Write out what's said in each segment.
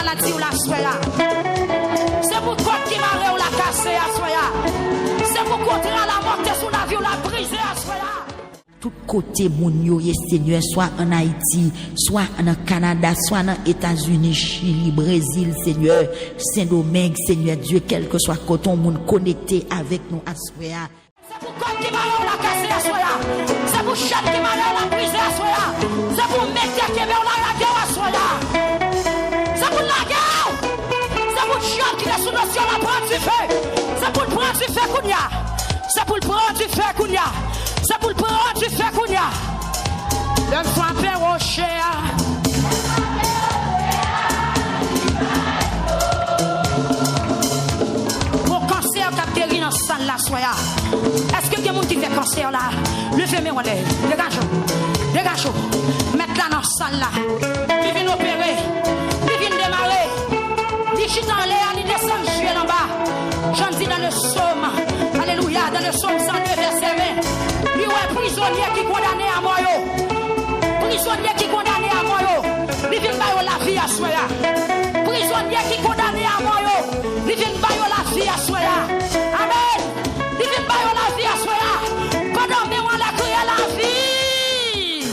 maladie ou la soya. C'est pour quoi qui m'a ou la casser à soya. C'est pour contre la mort sous la vie ou la briser à soya. Tout côté moun yo Seigneur, soit en Haïti, soit en Canada, soit en États-Unis, Chili, Brésil, Seigneur, Saint-Domingue, Seigneur Dieu, quel que soit côté moun connecté avec nous à soya. C'est pour quoi qui m'a la casser à soya. C'est pour chat qui m'a la briser à soya. C'est pour mettre qui m'a la guerre à soya. C'est pour la guerre. C'est pour chat qui est sous nos cieux la prendre du feu. C'est pour prendre du feu Kounia. C'est pour prendre du feu Kounia. C'est pour prendre du feu Kounia. Donne-toi un peu rocher. Mon cancer qui a guéri dans salle la soya. Est-ce que il y a des gens qui fait cancer là? Levez-moi en l'air. Dégage. Mettez-la dans salle là. Ils viennent opérer. Ils viennent démarrer. Ils chutent en l'air. Ils descendent jouer en bas. J'en dis dans le psaume. Alléluia. Dans le psaume 102 verset 20. Lui ouais prisonnier qui condamné à mort. Prisonnier qui condamné à mort. Ils viennent bailler la vie à soya. Prisonnier qui condamné à mort. Ils viennent bailler la vie à soya. Amen. Ils viennent bailler la vie à soya. Pendant que on a créé la vie.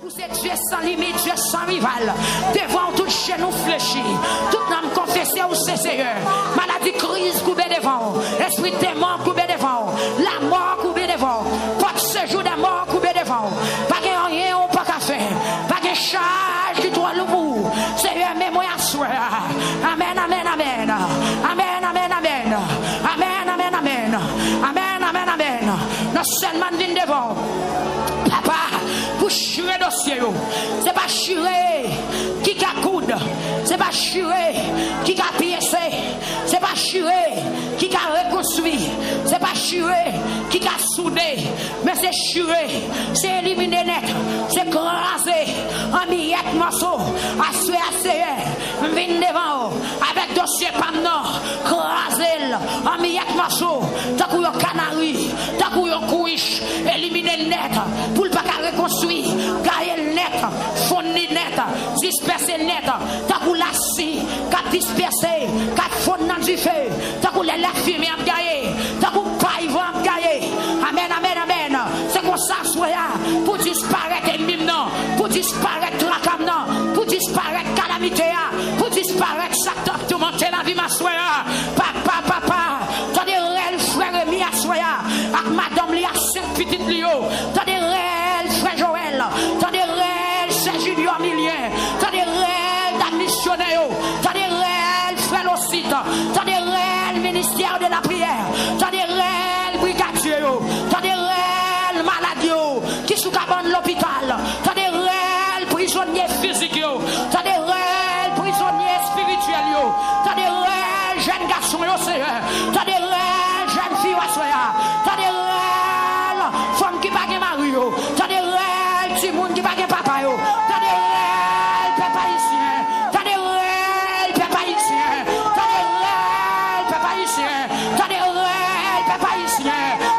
Vous êtes Dieu sans limite, Dieu sans rival. Devant tout chez nous fléchi. Tout l'âme confessé au Seigneur. Maladie crise coupée devant. Esprit de mort coupé devant. La mort coupée devant. Pas de séjour de mort coupé devant. Pas de rien ou pas qu'à faire. Pas de charge qui doit le bout. Seigneur, mets-moi à soi. Amen, amen, amen. Amen, amen, amen. Amen, amen, amen. Amen, amen, amen. Nous seulement venons devant. Papa, pour churer dossier. C'est pas churer qui a coude. C'est pas churer qui a piécé. C'est pas churer qui a reconstruit. C'est pas churer qui a soudé. Mais c'est churer. C'est éliminer net. C'est craser. En miettes morceaux. Assurer venez devant. Avec dossier pamno. Craser. En miettes morceaux. T'as couillon canari. T'as couillon couiche. Éliminer le net. Pour le pas reconstruire. Gailler le net. Fournir net. Disperser le net. T'as couillon lassi. Qu'a dispersé. Qu'a fondé dans du feu. T'as couillon la fumée à gailler. T'as couillon paille à gailler. Amen, amen, amen. C'est comme ça, soya. Pour disparaître ennemi, non. Pour disparaître la cam, non. Pour disparaître calamité, pour disparaître ça t'a tout monter la vie, ma soya. Papa. T'as des réels frères mi à soya. Avec madame li à 5 petites lio. T'as des réels frères Joël. T'as des réels frères Junior Milien. T'as des réels d'admissionnaires. T'as des réels frères Locite. T'as des réels ministère de la prière. T'as des réels brigadiers. T'as des réels maladies qui sont cabane l'hôpital. T'as des réels prisonniers physiques. T'as des réels prisonniers spirituels. T'as des réels jeunes garçons. T'as des réels jeunes filles. T'as des réels femmes qui pagent mari. T'as des réels petits monde qui pagent papa. T'as des réels papa ici. T'as des réels papa ici. T'as des réels papa ici. T'as des réels papa ici.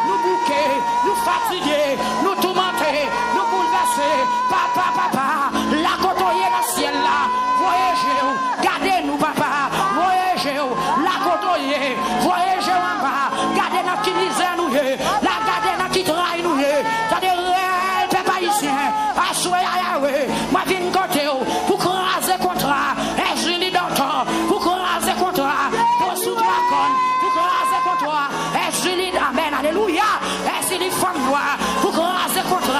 Nous bouquer, nous fatiguer, nous tourmenter, nous bouleverser. Papa, la côtoyer dans le ciel là. Voyagez, gardez-nous papa. Voyagez, la côtoyer. Voyagez en bas. Gardez notre qui misère nous. La gardez notre qui trahi nous. T'as des réels papa ici. Assoyez à Yahweh. Ma vie de côté pour craser contre. Est-ce d'antan pour craser contre. Pour sous toi pour craser contre. Est-ce amen. Alléluia. Est-ce les femmes noires pour craser contre.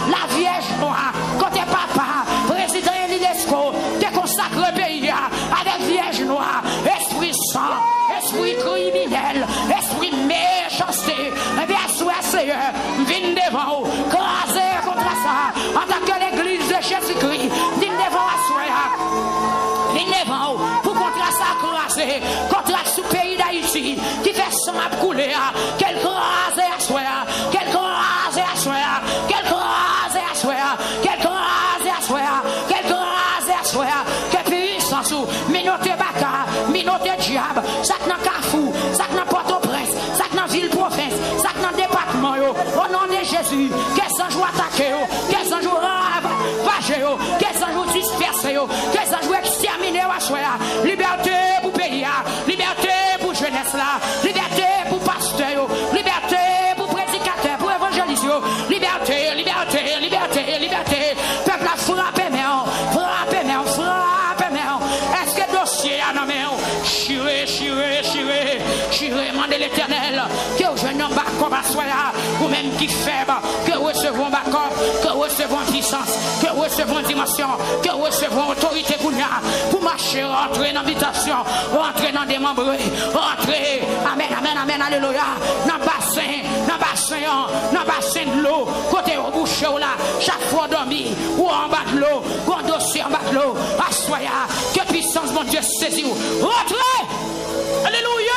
La Vierge noire. Côté papa. Président l'UNESCO. Déconsacre le pays. Avec Vierge noire. Esprit saint. Esprit criminel. Esprit méchanceté. Eh bien, sois Seigneur. Viens devant. Craser contre ça. En tant que l'église de Jésus-Christ. Viens devant à soi. Viens devant. Pour contre ça craser. Contre ce pays d'Haïti. Qui fait sang à couler. Quel craser à soi. Quel craser à soi. Quel craser à soi. Quel craser à soi. Quel craser à soi. Quelle puissance. Minoté baka. Minoté diable. Ça n'a qu'à fou. Ça n'a pas Port-au-Prince. Ça n'a ville province. Ça n'a département. Au nom de Jésus. Qu'est-ce que je attaquer. Qu'est-ce que je ravagé. Qu'est-ce que je que les anges exterminés à soi. Liberté pour pays, liberté pour jeunesse là, liberté pour pasteur, liberté pour prédicateur, pour évangéliste, liberté, liberté, liberté, liberté. Peuple a frappé, mais frappé, mais frappé, mais est-ce que dossier a nommé? Chiré, chiré, chiré, chiré, mandez l'éternel, que vous jeune homme bacon à soi, ou même qui faible, que recevons bacon, que recevons puissance, que recevons dimension, que recevons autorité pour marcher, rentrer dans l'habitation, rentrer dans des membres, rentrer, amen, amen, amen, alléluia, dans le bassin de l'eau, côté au boucher là, chaque fois dormi, ou en bas de l'eau, ou en dossier en bas de l'eau, assoya, que puissance mon Dieu saisit, rentrez, alléluia.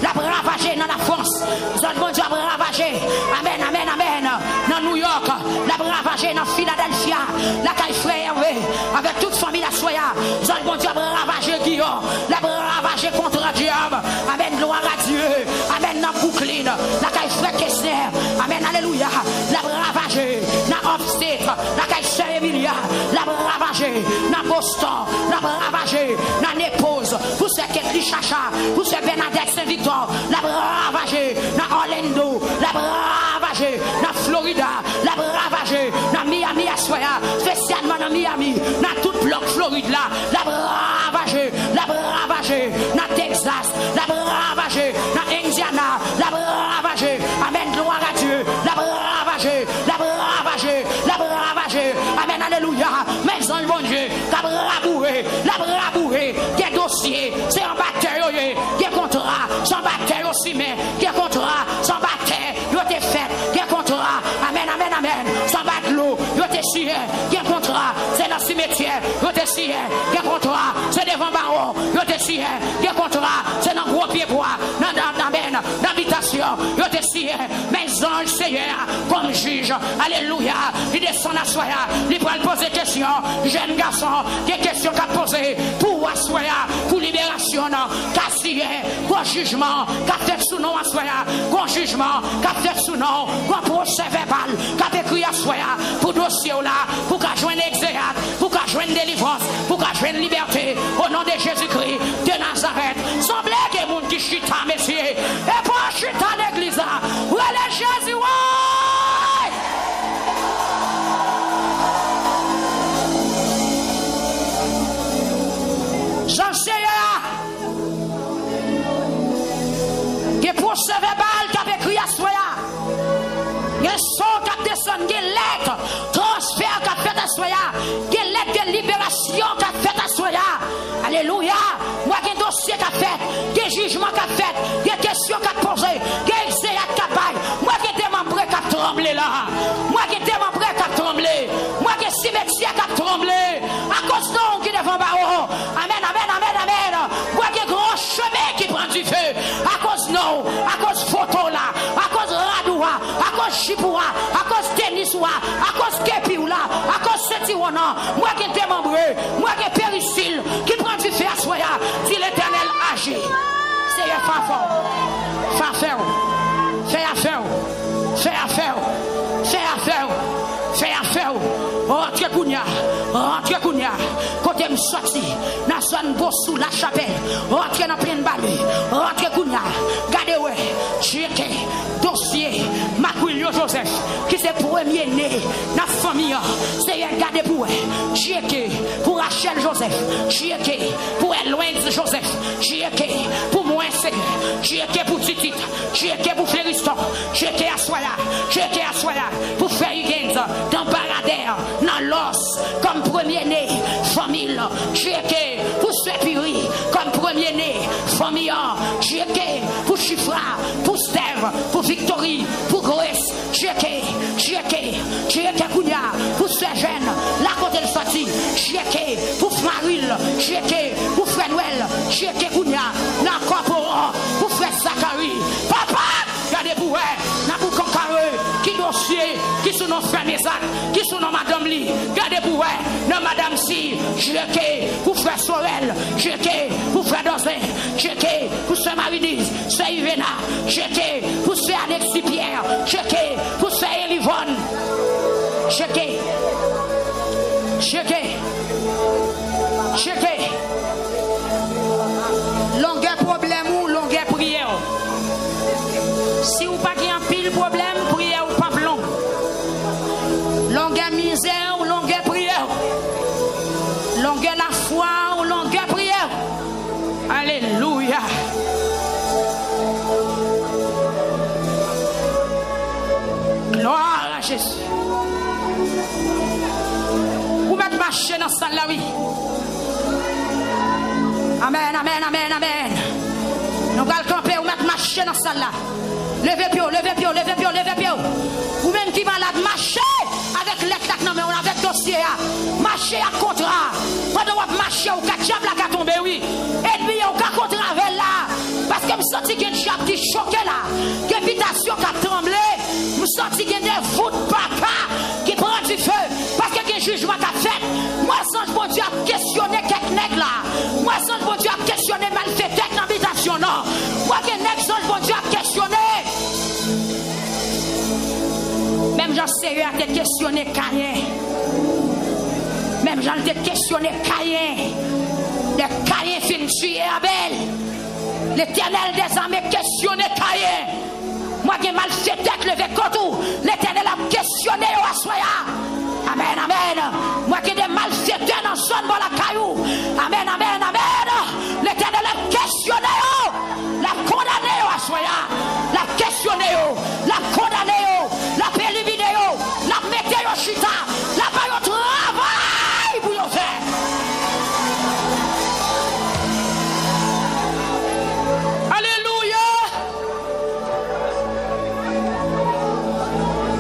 La bravager dans la France, zone bon Dieu bravager, amen, amen, amen, dans New York, la bravager dans Philadelphia, la caille frère avec toute famille la soya, zone bon Dieu bravager Guillaume, la bravager contre diable, amen, gloire à Dieu, amen, dans Brooklyn, la caille frère Kessler, amen, alléluia, la bravager dans Upstate, la caille sœur Emilia, la bravager dans Boston, la bravager dans Naples, pour ceux qui Chacha, pour ce Bernadette Saint-Victor, la bravager dans Orlando, la bravager dans Florida, la bravager dans Miami à Soya, spécialement dans Miami, dans tout bloc Floride là, la bravager dans Texas, la bravager dans Indiana, la bravager, amen, gloire à Dieu, la bravager, amen, alléluia, mais en bon Dieu, la braboué, quel dossier, c'est un bactère, qui est contrat, sans bactère aussi, mais qui est contrat, sans bactère, il a été fait, qui est contrat, amen, amen, amen, sans battre l'eau, il a été scié, qui est contrat, c'est dans le cimetière, il a été scié, qui est contrat, c'est devant barreau, il a été scié, qui est contrat, c'est dans gros pied bois, dans l'habitation, il a été scié, mais ange Seigneur, comme juge, alléluia, il descend à Soya, il peut poser des questions, jeune garçon, des questions qu'a posées, pour Soya, pour libération, cassier, pour jugement, qu'a fait sous nom à Soya, pour jugement, qu'a fait sous nom, pour procès verbal, qu'a écrit à Soya, pour dossier là, pour qu'a joindre exéat, pour qu'a joindre délivrance, pour qu'a joindre liberté, au nom de Jésus-Christ de Nazareth, semblait que les gens qui chita, messieurs, et pour chita l'église, où est Jésus, j'en sais que procès verbal qui a écrit à Soya, il y a son qui a descendu, il y a lettre, transfert qui a fait à Soya, il y a lettre de libération qui a fait à Soya. Alléluia. Moi, il y a un dossier qui a fait, il y a un jugement qui a fait, il y a des questions qui a posé, il y a un exéat qui a baillé. Moi, il y a des membres qui a tremblé là. Moi, il y a des membres qui a tremblé. Moi, il y a un cimetière qui a tremblé. À cause de nous qui devant barreau. Amen, amen, amen, amen. Moi, il y a un grand chemin qui prend du feu. À cause de nous, à cause de photo là, à cause de Radoua, à cause de Chipoua, à cause de Tenniswa, à cause de Kepiou là, à cause de Setiwana. Moi, il y a des membres, moi, il y a un péricile qui prend du feu à Soya. Si l'Éternel agit, c'est un fafon. Fais affaire. Rentre Kounia. Côté me sorti, dans zone Bossou, la chapelle. Rentre dans plein balle. Rentre Kounia. Gardez ouais. Checké. Dossier. Macuilio Joseph. Qui c'est premier né dans la famille. C'est un gardé pour checké. Pour Rachel Joseph. Checké. Pour Eloïse Joseph. Checké. Pour moi, c'est. Checké pour Titit. Checké pour Fériston. Checké à Soya. Pour faire Higgins. Dans Baradère. Dans l'os. Comme premier-né. Famille. Checké. Pour Sepiri. Comme premier-né. Famille. Checké. Pour Chifra. Pour Steve. Pour Victory. Pour Grace. Checké. Kounia. Pour Sergène. La côté de sortie. Checké. Pour Maril. Checké. Pour Frenwell. Checké Kounia. La Corporan. Pour Frère Zachary. Papa. Regardez pour elle. N'a pour Concareux. Qui dossier. Qui sont nos frères Nézak. Qui sont nos Madame Lee. Regardez pour elle. Nos Madame Si. Checké. Pour Frère Sorel. Checké. Pour soeur Marie-Lise, soeur Yvena, checké pour soeur Alexis Pierre, checké pour soeur Elivonne, checké. Longueur problème ou longueur prière. Si vous pas un pile problème, prière ou pas long. Longueur misère ou longueur prière. Longueur la foi ou longueur prière. Alléluia. Gloire à Jésus. Vous mettez marcher dans cette salle là, oui. Amen, amen, amen, amen. Nous allons camper, vous mettez marcher dans cette salle là. Levez pied, levez pied, levez pied, levez pied. Vous même qui malade, marchez avec l'éclat, non mais on avec dossier. Marchez à contrat. Pendant que vous marchez, vous avez diable qui a tombé, oui. Et puis vous avez contrat avec là. Parce que je sens qu'il y a un diable qui choqué là. Que l'habitation qui a tremblé. Je sens qu'il y a des voûtes papa qui prend du feu. Parce qu'il y a un jugement qui a fait. Moi, sans bon Dieu a questionné quelques nègres là. Moi, sans bon Dieu a questionné malfaiteur dans l'habitation, non. Moi, que nègre sans bon Dieu a questionné. Même Jean sérieux a été questionné Caïn. Même Jean a été questionné Caïn. Les Caïn fin tuer Abel. L'Éternel des armées questionné Caïn. Moi qui ai mal fait tête levé contre vous. L'Éternel a questionné au Assoya. Amen, amen. Moi qui ai des mal fait tête dans zone dans la caillou. Amen, amen, amen. L'Éternel a questionné la condamné au Assoya. La questionné la condamné la éliminé la mettez au chita. La baille au travail pour le faire.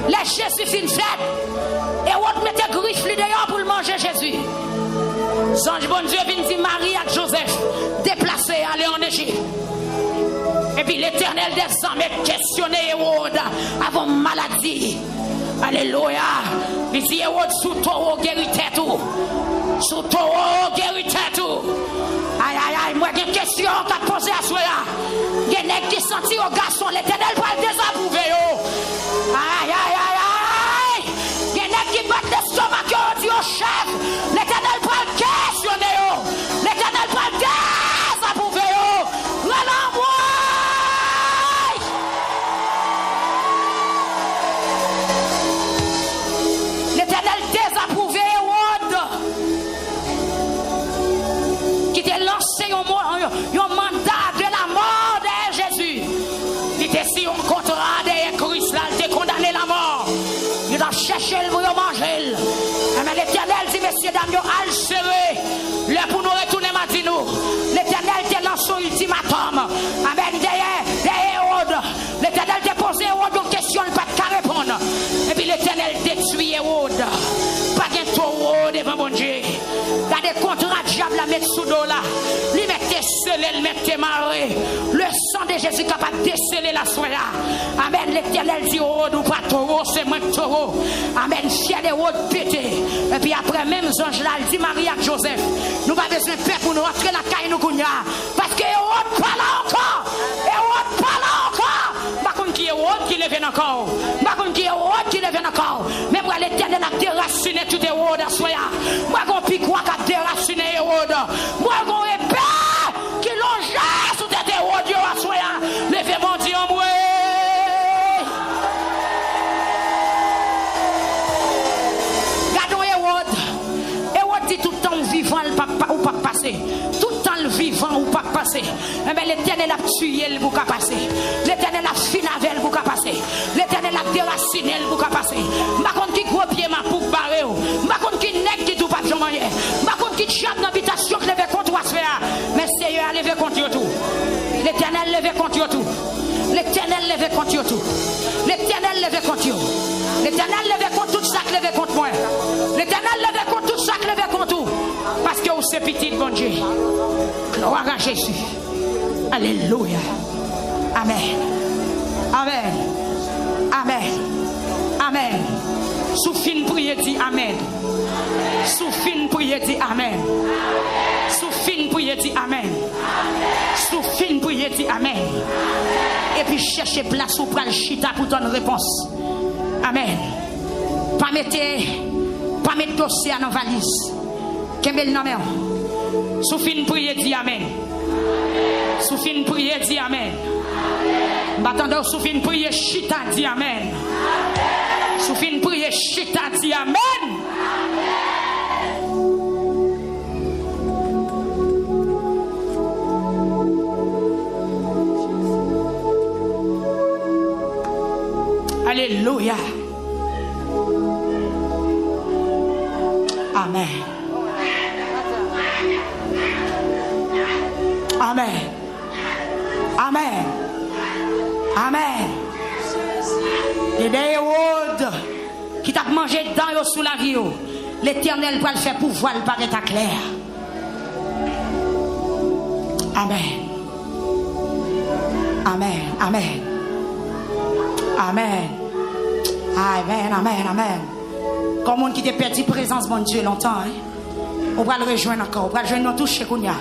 Les Jésus fin fait et on mettait griffe dehors pour le manger Jésus. Ange bon Dieu vient dire Marie et Joseph déplacés aller en Égypte. Et puis l'Éternel des armées questionné Hérode avant maladie. Alléluia. Il dit Hérode sous taureau guérit tout. Sous taureau guérit tout. Aïe aïe aïe, moi j'ai une question qu'a posé à soi. Il y a des gens qui sentent au garçon l'Éternel va désapprouver. Aïe aïe aïe aïe. Il y a des gens qui battent l'estomac qui dit au chef. L'Éternel va le questionner. L'Éternel va le désapprouver. Relâche-moi. L'Éternel désapprouvé qui t'a lancé un mandat de la mort de Jésus. Il t'a si un contrat de Christ là, il t'a condamné la mort. Il a cherché le pour manger. Mais l'Éternel dit, messieurs, dames, al serré. Là pour nous retourner maintenant. L'Éternel t'a lancé un ultimatum. Amen. Derrière Hérode. L'Éternel t'a posé Hérode une question, il n'a pas de répondre. Et puis l'Éternel détruit Hérode. Pas de taureau devant mon Dieu. Il y a des contrats diable à mettre sous dos là. Lui mettait scellé, il mettait maré. Le sang de Jésus capable de déceler la soie. Amen. L'Éternel dit Hérode ou pas taureau, c'est moi taureau. Amen. Fier d'Hérode pété. Et puis après même ange là, il dit Marie et Joseph. Nous pas besoin de paix pour nous rentrer dans la caille nous gounia. Parce que Hérode parle encore. Hérode parle encore. Par contre qui Hérode qui lève encore. Par contre qui Hérode qui lève encore. Mais moi l'Éternel a déraciné tout Hérode à soi. Moi qu'on pique quoi qu'a déraciné Hérode. Moi qu'on épée qui longe sous tête Hérode à soi. Levez mon Dieu en moi. Gardons Hérode. Hérode dit tout le temps vivant ou pas passer. Tout le temps vivant ou pas passer. Mais l'Éternel a tué le bouc à passer. L'Éternel a fini avec le bouc à passer. L'Éternel a déraciné le bouc à passer. Par contre qui gros pied ma pour barrer. Par contre qui nègre qui tout pas de manière. Par contre qui chante dans l'habitation qui lève contre toi. Mais Seigneur a levé contre tout. L'Éternel levé contre tout. L'Éternel levé contre tout. L'Éternel levé contre tout. L'Éternel levé contre tout ça qui levé contre moi. L'Éternel levé contre tout ça qui levé contre tout. Parce que vous c'est petit bon Dieu. Gloire à Jésus. Alléluia. Amen. Amen. Amen. Amen. Sous fin prière dit Amen. Sous fin prière dit Amen. Sous fin prière dit Amen. Sous fin prière dit Amen. et puis chercher place ou prendre chita pour donner réponse. Amen. Pas mettre dossier dans la valise. Kembel nan men. Sou fin prier, dis amen. Sou fin prier, dis amen. M'attendons sou fin prier, chita, dis amen. Sou fin prier, chita, dis amen. Alléluia. Amen. Amen. Amen. Amen. Les derniers road qui t'a mangé dedans sous la vie, l'Éternel va le faire pour voir le paraître clair. Amen. Amen. Amen. Amen. Amen. Amen. Amen. Comme on qui t'a perdu présence mon Dieu longtemps, hein? On va le rejoindre encore. On va le rejoindre dans tout chez Kounia.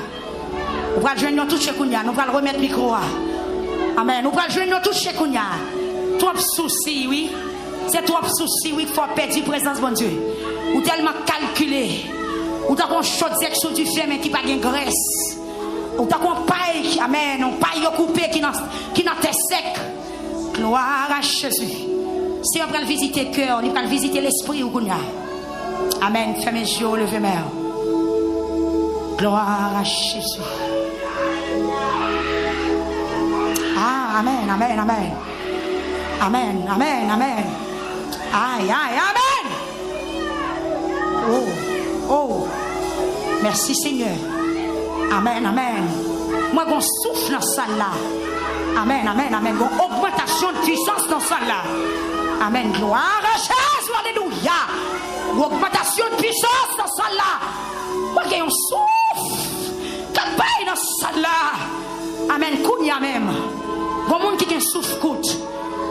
On va le joindre tout chez Kounia. Nous allons remettre le micro. Amen. Nous allons le joindre tout chez Kounia. Trop soucis, oui. C'est trop soucis, oui, qu'il faut perdre la présence, mon Dieu. Ou tellement calculé. Ou t'as un chaud sur du fer, mais qui n'a pas de graisse. Ou t'as un paille, amen. Un paille coupé qui n'a pas sec. Gloire à Jésus. Si on va visiter le cœur, on va visiter l'esprit, ou Kounia. Amen. Fermez les yeux, levez les mains. Gloire à Jésus. Ah, amen, amen, amen. Amen, amen, amen. Aïe, aïe, amen. Oh, oh. Merci Seigneur. Amen, amen. Moi, je souffle dans ça là. Amen, amen, amen. Une augmentation de puissance dans ça là. Amen. Gloire à Jésus. Alléluia. Une augmentation de puissance dans ça là. Moi, j'ai un souffle. Qu'elle paye dans ça là. Amen. Kounia même. Bon monde qui a un souffle coûte.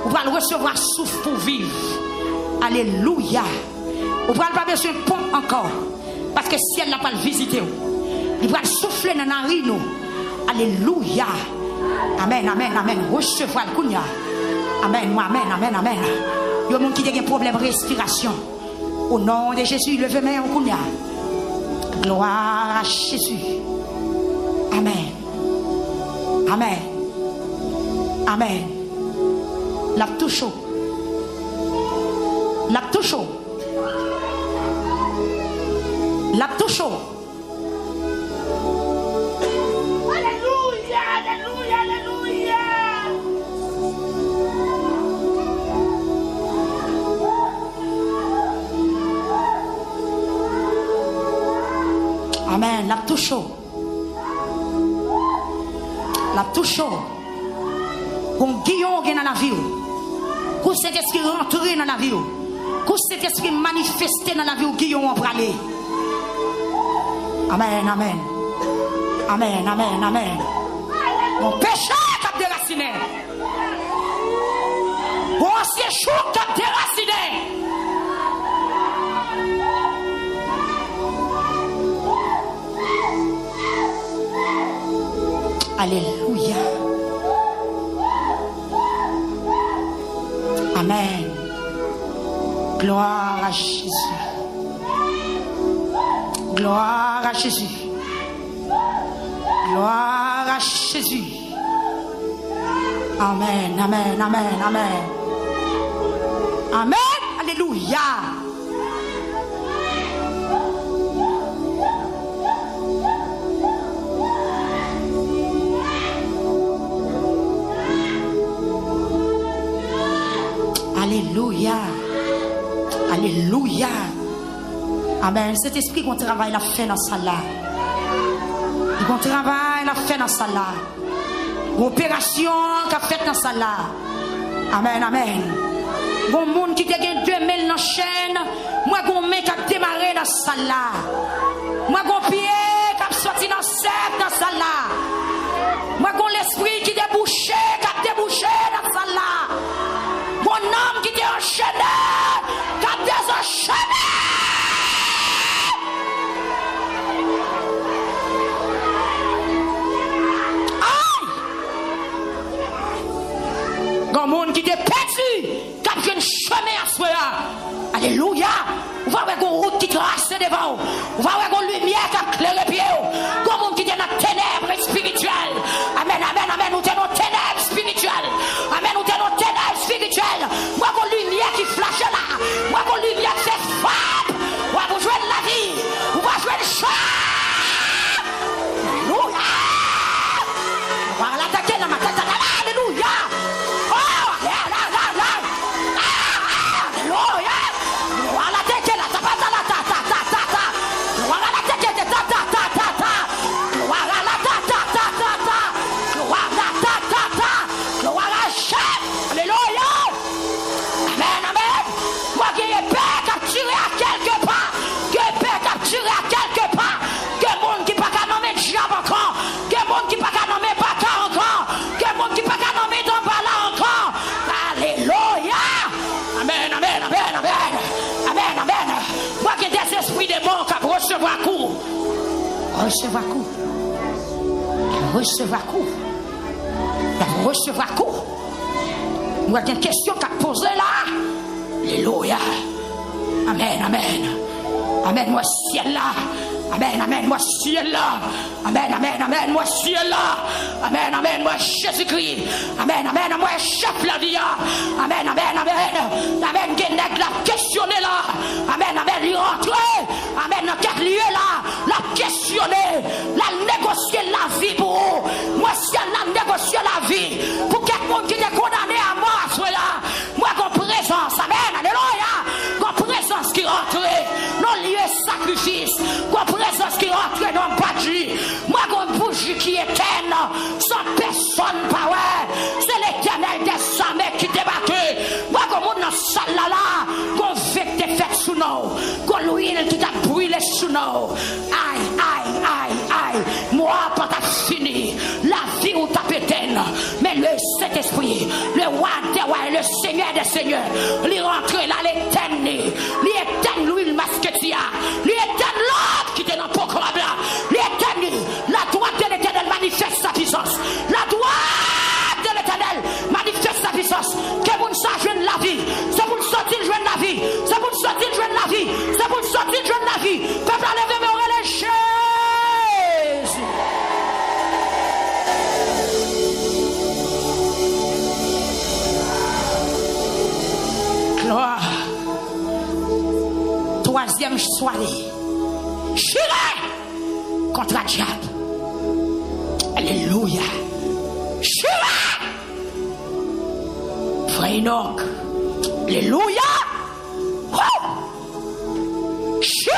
Vous allez recevoir souffle pour vivre. Alléluia. Vous n'avez pas besoin de pompe encore. Parce que si elle n'a pas le visité, il va souffler dans la narine. Alléluia. Amen, amen, amen. Recevoir le kounia. Amen, amen, amen, amen. Il y a des gens qui ont un problème de respiration. Au nom de Jésus, levez-moi au kounia. Gloire à Jésus. Amen. Amen. Amen. La touche. La touche. La touche. Alléluia, alléluia, alléluia. Amen. La touche. La touche. Qu'on guillon dans la vie. Qu'on cet esprit rentré dans la vie. Qu'on cet esprit manifesté dans la vie. Guillon en parler. Amen, amen. Amen, amen, amen. Mon péché cap déraciné. Mon ancien chou cap déraciné. Alléluia. Amen. Gloire à Jésus. Gloire à Jésus. Gloire à Jésus. Amen, amen, amen, amen. Amen. Alléluia. Alléluia. Alléluia. Amen. Cet esprit qu'on travaille la fait dans ça là. Qu'on travaille la fait dans ça là. Opération qu'a fait dans ça là. Amen, amen. Bon monde qui te gagne 2000 dans chaîne, moi gon mec qui a démarré dans ça là. Moi gon pied qui a sorti dans cercle dans ça là. Moi gon l'esprit qui débouché, qui a débouché dans ça là. Mon âme qui était enchaîné, qui a désenchaîné. Comme monde qui était perdu, qui a pris un chemin à soi. Alléluia. On va voir une route qui trace devant. On va voir une lumière qui a clairé pied. Comme monde qui est dans la ténèbres spirituelles. Amen, amen, amen. Nous sommes dans la ténèbres spirituelles. Amen, nous sommes dans la ténèbres spirituelles. Moi, une lumière qui flash là. Moi, une lumière qui fait frappe. On va jouer de la vie. On va jouer de chant. Alléluia. On va l'attaquer dans ma tête. Alléluia. Oh, là, là, là, là. Alléluia. On va l'attaquer là. Ta, ta, ta, ta, ta, ta, ta, ta. On va l'attaquer ta, ta, ta, ta, ta, ta. On va l'attaquer ta, ta, ta, ta. On va l'attaquer ta, ta, ta. On va l'attaquer. Alléluia. Amen, amen. Moi qui ai peur capturé à quelque part. Qui ai peur capturé à quelque part. Que monde qui pas qu'à nommer diable encore. Que monde qui pas qu'à nommer baka encore. Que monde qui pas qu'à nommer d'embala encore. Alléluia. Amen, amen, amen, amen. Amen, amen. Moi qui ai des esprits démons qui recevoir coup. Recevoir coup. Recevoir coup. Recevoir coup. Moi qui ai une question qui a posé là. Alléluia. Amen, amen. Amen, moi ciel là. Amen, amen, moi ciel là. Amen, amen, amen, moi ciel là. Amen, amen, moi Jésus-Christ. Amen, amen, moi chef la vie. Amen, amen, amen. Amen, Guénèque l'a questionné là. Amen, amen, lui rentrer. Amen, dans quel lieu là. L'a questionné. L'a négocié la vie pour vous. Moi ciel l'a négocié la vie. Pour quelqu'un qui est condamné à mort, soit là. Moi, qu'on présence. Amen, alléluia. Qu'on présence qui rentre dans le lieu sacrifice. Qu'on présence qui rentre dans le bâti. Moi, qu'on bougie qui éteint sans personne pas ouais. C'est l'éternel des armées qui débarque. Moi, qu'on monte dans la salle là, qu'on fait des fêtes sous nous. Qu'on l'huile qui t'a brûlé sous nous. Aïe, aïe, aïe, aïe. Moi, pas t'as fini. La vie où t'as pété. Mais le Saint-Esprit, le roi des rois, le Seigneur des seigneurs, lui rentre là, l'éteigne, lui éteigne l'huile masquetia, lui éteigne l'autre qui était dans le proclame là, lui éteigne, la droite de l'éternel manifeste sa puissance, la droite de l'éternel manifeste sa puissance, que vous ne sachiez la vie, c'est pour le sortir de joindre la vie, c'est pour le sortir de joindre la vie, c'est pour le sortir de joindre la vie, peuple à lever, mais on relève Jésus. Gloire. Troisième soirée. Juré contre la diable. Alléluia. Juré. Frère Enoch. Alléluia. Juré.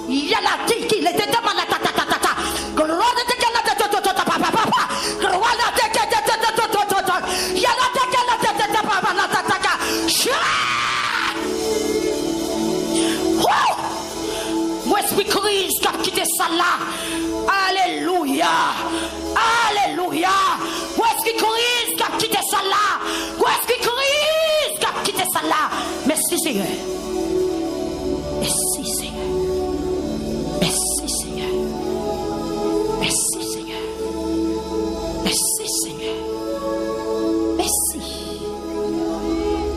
Il y a la tique, il était devant la ta ta ta ta ta. Gloire de Dieu, la ta ta ta ta papa papa. Gloire de Dieu, ta ta ta ta ta ta. Il y a la ta ta ta ta papa la ta ta ta. Moi, esprit Christ qui a quitté ça là. Alléluia. Alléluia. Moi, esprit Christ qui a quitté ça là. Moi, esprit Christ qui a quitté ça là. Merci Seigneur. Merci Seigneur. Merci Seigneur. Merci Seigneur. Merci Seigneur. Merci.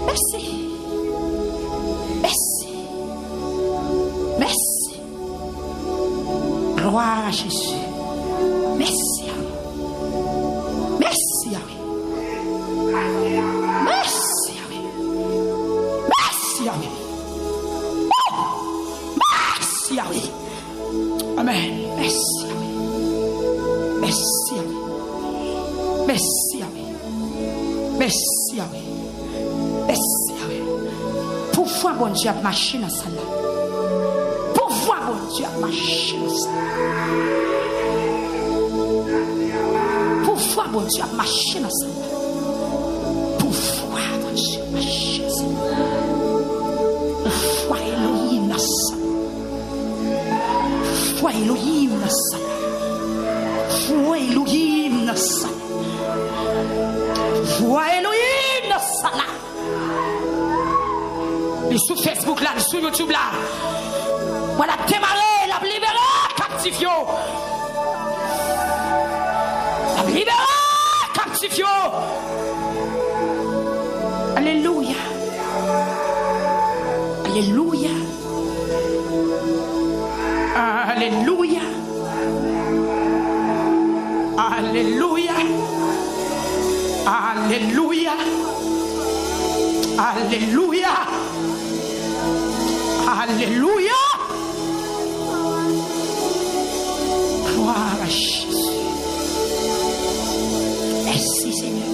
Merci. Merci. Merci. Gloire à Jésus. Merci. Merci. Merci. Merci. Merci. Amen. Merci. Merci. Merci. Merci. Merci. Pourquoi bon Dieu a marché dans ça là? Pourquoi bon Dieu a marché dans ça? Pourquoi bon Dieu a marché dans ça? Pourquoi bon Dieu a marché dans ça? Pourquoi Elohim dans ça? Pourquoi Elohim dans ça? Pourquoi Elohim dans ça? Pourquoi Elohim dans ça là? Et sur Facebook là, sur YouTube là, voilà démarrer, la libérer, captif yo. La libérer, captif yo. Alléluia. Alléluia. Alléluia. Alléluia. Alléluia. Alléluia. Gloire à Jésus. Merci Seigneur.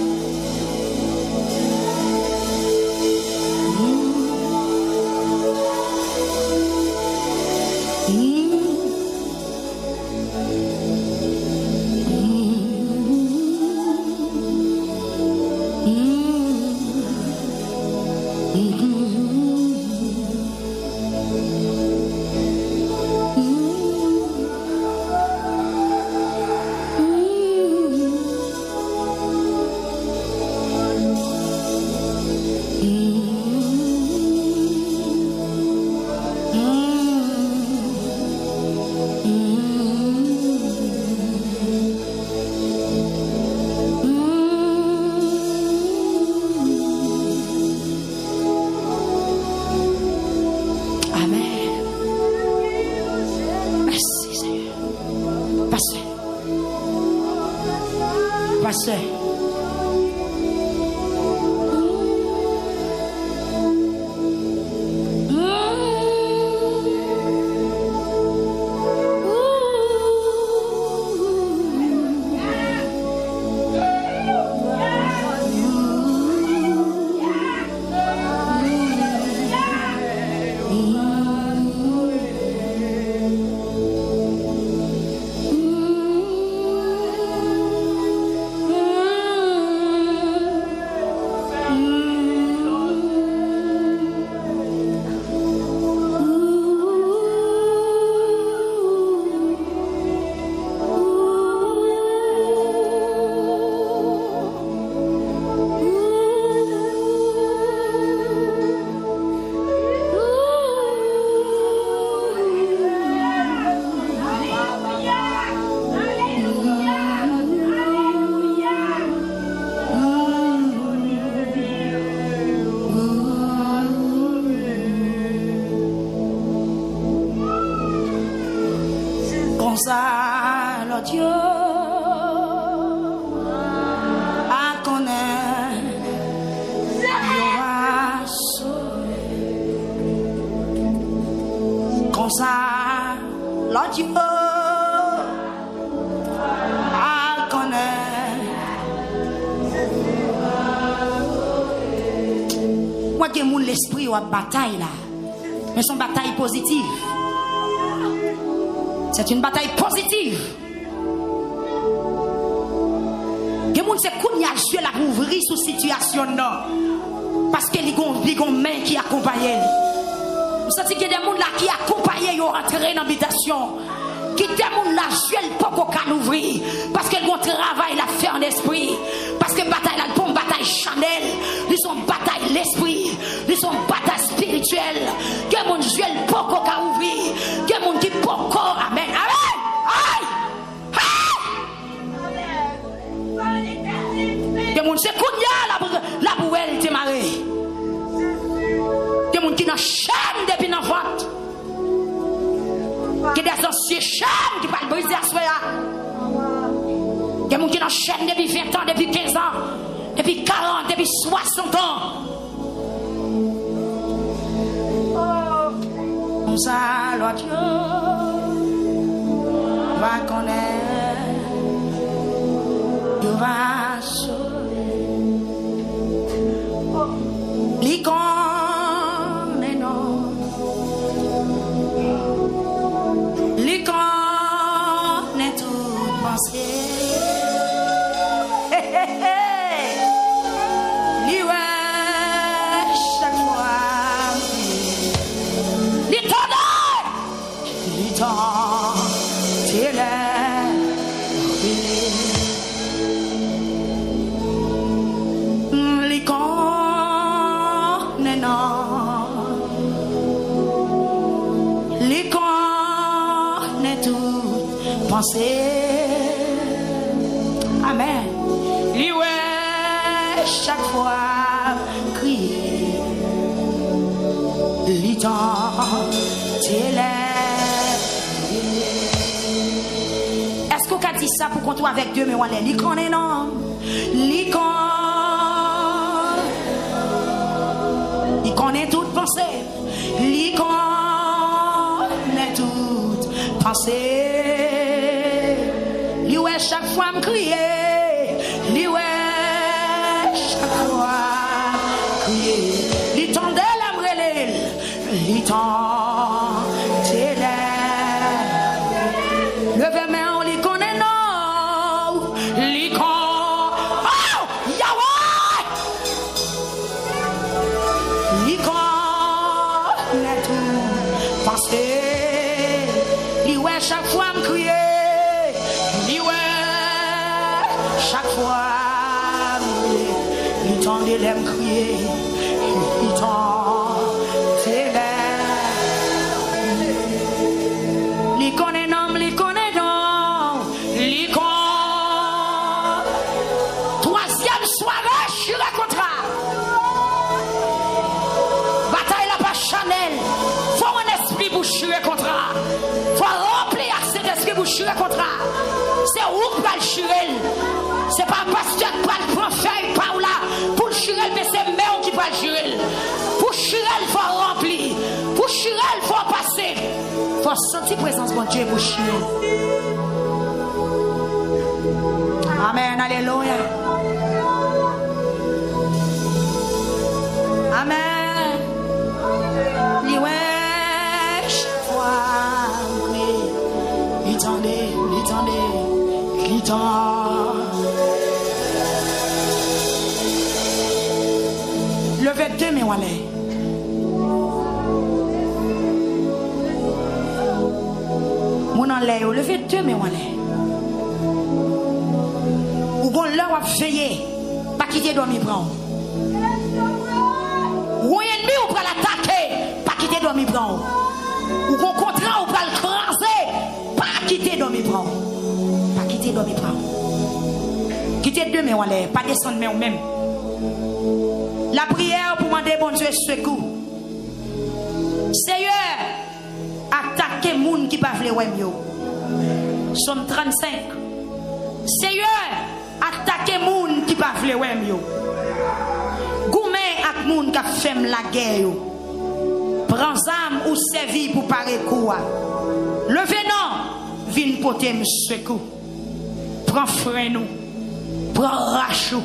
Le Dieu à connaître, il va sauver. Comme ça, le Dieu à connaître. Moi, j'ai mon l'esprit à bataille là, mais c'est une bataille positive. C'est une bataille positive. Les gens se connaissent sur la ouvrir sous situation parce que les gens main qui accompagnent. Vous savez qu'il y a des gens là qui accompagnent pour entrer dans l'habitation. Qui des gens là jouent pas qu'on ouvrir parce qu'ils ont travail à faire en esprit. Parce que bataille là, pour une bataille chanel, ils sont bataille l'esprit, ils sont bataille spirituelle. Que mon jouent pas qu'on ouvrir, que mon qui pas encore amen. Que mon se kounya la bouelle te maré. Que mon qui dans chaîne depuis dans vente. Que des anciens chaînes qui parlent briser à soi. Que mon qui dans chaîne depuis 20 ans, depuis 15 ans, depuis 40, depuis 60 ans. Comme ça, l'autre Dieu va connaître, il va sauver. L'icône est non, l'icône est tout pensé. Chaque fois, penser. Amen. Lui chaque fois crier. Lui Est-ce qu'on a dit ça pour qu'on soit avec Dieu, mais on est l'icône et non? L'icône. Il connaît toute pensée. Il connaît toute pensée. Lui ouais chaque fois me crier. Lui ouais chaque fois crier. Lui tendait la brûler. Lui tendait la. Levez main on lui connaît non. Lui connaît. Oh Yahweh. Lui connaît tout pensée. Lui ouais chaque fois me crier. Lui ouais chaque fois lui tendait la me crier. Lui tendait la. Lui connaît non, lui connaît non. Lui connaît. Troisième soirée, je suis contrat. Bataille la pas Chanel. Faut un esprit pour chuer contrat. Faut remplir cet esprit pour chuer contrat. C'est où pour le chuer. C'est pas un pasteur qui va le prendre feuille par là. Pour le chuer, mais c'est Méon qui va le chuer. Pour chuer, il faut remplir. Pour chuer, il faut passer. Il faut sentir présence de Dieu pour chuer. Amen, alléluia. Amen. Chaque fois, il tendait. Levez deux mains, allez. Mon enlève, levez deux mains, allez. Ou bon là, on va veiller, pas quitter dormir prendre. Ou ennemi, on va l'attaquer, pas quitter dormir prendre. Ou bon contrat, on va le craser, pas quitter dormir prendre. Pas quitter dormir prendre. Quitter deux mains, allez, pas descendre mais même. La prière pour demander bon Dieu secours. Seigneur, attaquez les gens qui ne peuvent pas voir. Somme 35. Seigneur, attaquez les gens qui ne peuvent pas voir. Goumé avec les gens qui fait la guerre. Prends âme ou servi pour parer quoi. Levez non, viens porter secours. Prends frein nous. Prends rachou.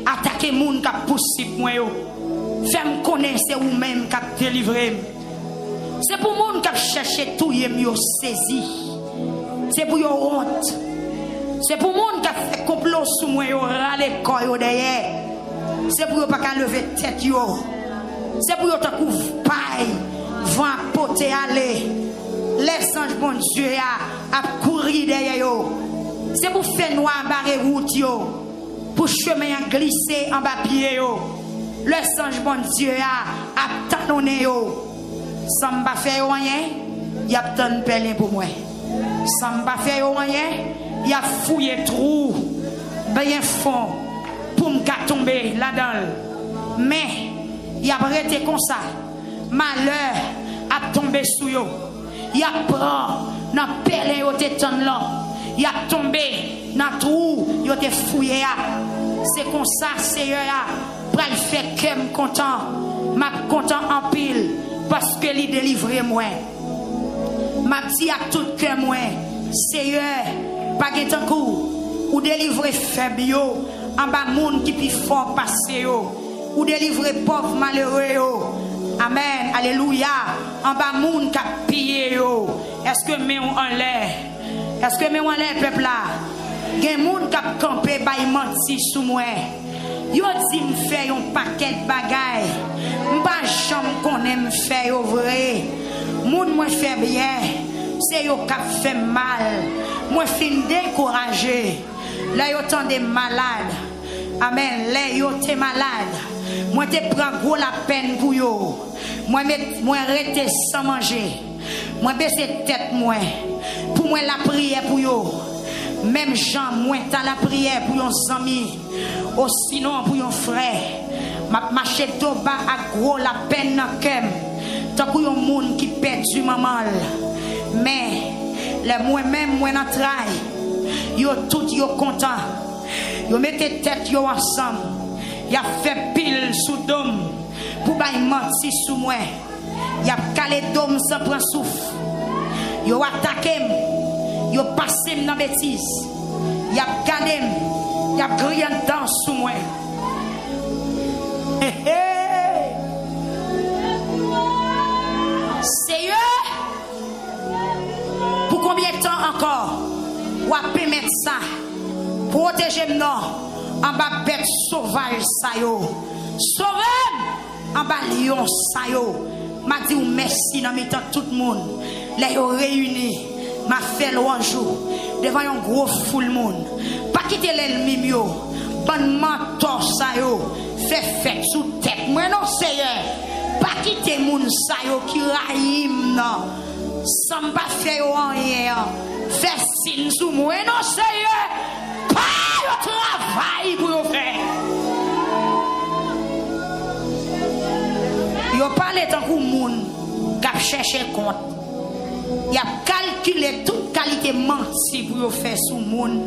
Attaquez les gens qui possible moi yo. Fais-moi connaître c'est ou même qui délivrer. C'est pour les gens qui cherchent tout yo saisi. C'est pour yo honte. C'est pour les gens qui fait complot sur moi yo râler corps derrière. C'est pour yo pas qu'à lever tête yo. C'est pour yo ta couvre paille. Vent poter aller. Les anges bon Dieu a courir derrière yo. C'est pour faire noir barrer route yo. Pour chemin glisser en bas pied yo. Le songe bon Dieu a talonné yo. Sans m'a faire rien, y a tant pelin pour moi. Sans m'a faire rien, y a fouillé trou bien fond pour me tomber là-dedans. Mais y a arrêté comme ça. Malheur a tombé sous yo. Y a prend dans pelin yo te ton là. Y a tombé dans trou yo te fouillé. C'est comme ça Seigneur pour le faire que me content. M'a content en pile parce que il délivre moi. M'a dit à tout cœur moi Seigneur pas de coup ou délivrer faible yo en bas monde qui plus fort passer yo ou délivrer pauvre malheureux yo. Amen. Alléluia. En bas monde qui pillé yo. Est-ce que mais on en l'air? Est-ce que mais on l'air peuple là? Gen moun k'ap campé bay menti sous moi. Yo di m fè yon paquet bagay. M'pa jam konnen m fè yo vrai. Moun moi fait bien, c'est yo k'ap fait mal. Moi fin découragé. Là yo tande malade. Amen. Là yo te malade. Moi te prends gros la peine pour yo. Moi rete sans manger. Moi baisser tête moi. Pour moi la prière pour yo. Même Jean, moi, t'as la prière pour un ami, ou sinon pour un frère. Ma marché d'oba à gros la peine dans kem. Tant que yon monde qui perdu maman. Mais les moi-même moi dans travail. Yo tout yo content. Yo mettez tête yo ensemble. Y a fait pile sous dôme pour bay menti sous moi. Y a calé dôme sans prendre souffle. Yo attaqué, yo passé dans bêtise. Y a gardé, y a grillé dans sous moi. Seigneur, pour combien de temps encore ou à permettre ça? Protégez-moi en bas bête sauvage ça yo. Sauvez en bas lion ça yo. M'a dit merci dans mes temps tout le monde. Les réunis m'a fait louange devant un gros foule monde. Pas quitter l'ennemi yo. Bon mentor ça yo. Fait fête sous tête. Moi non Seigneur. Pas quitter moun sa yo qui raïm non. Sans pas faire rien. Fait signe sous moi non Seigneur. Pas le travail pour yo faire. Yo parle tant que moun qui chercher compte. Y a calculé toute qualité menti pour yo faire sous moun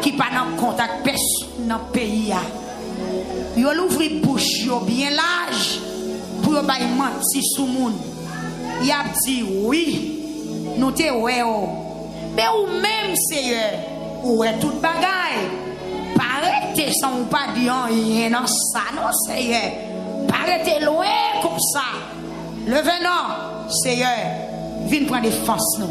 qui pas dans contact personne dans pays a. Yo l'ouvri bouche yo bien large pour yo bay menti sous moun. Y a dit oui, nous te ouais oh. Mais ou même Seigneur, ou est toute bagaille. Parete sans ou pas dire rien dans ça non Seigneur. Parete loin comme ça. Levez non Seigneur, viens prendre défense nous.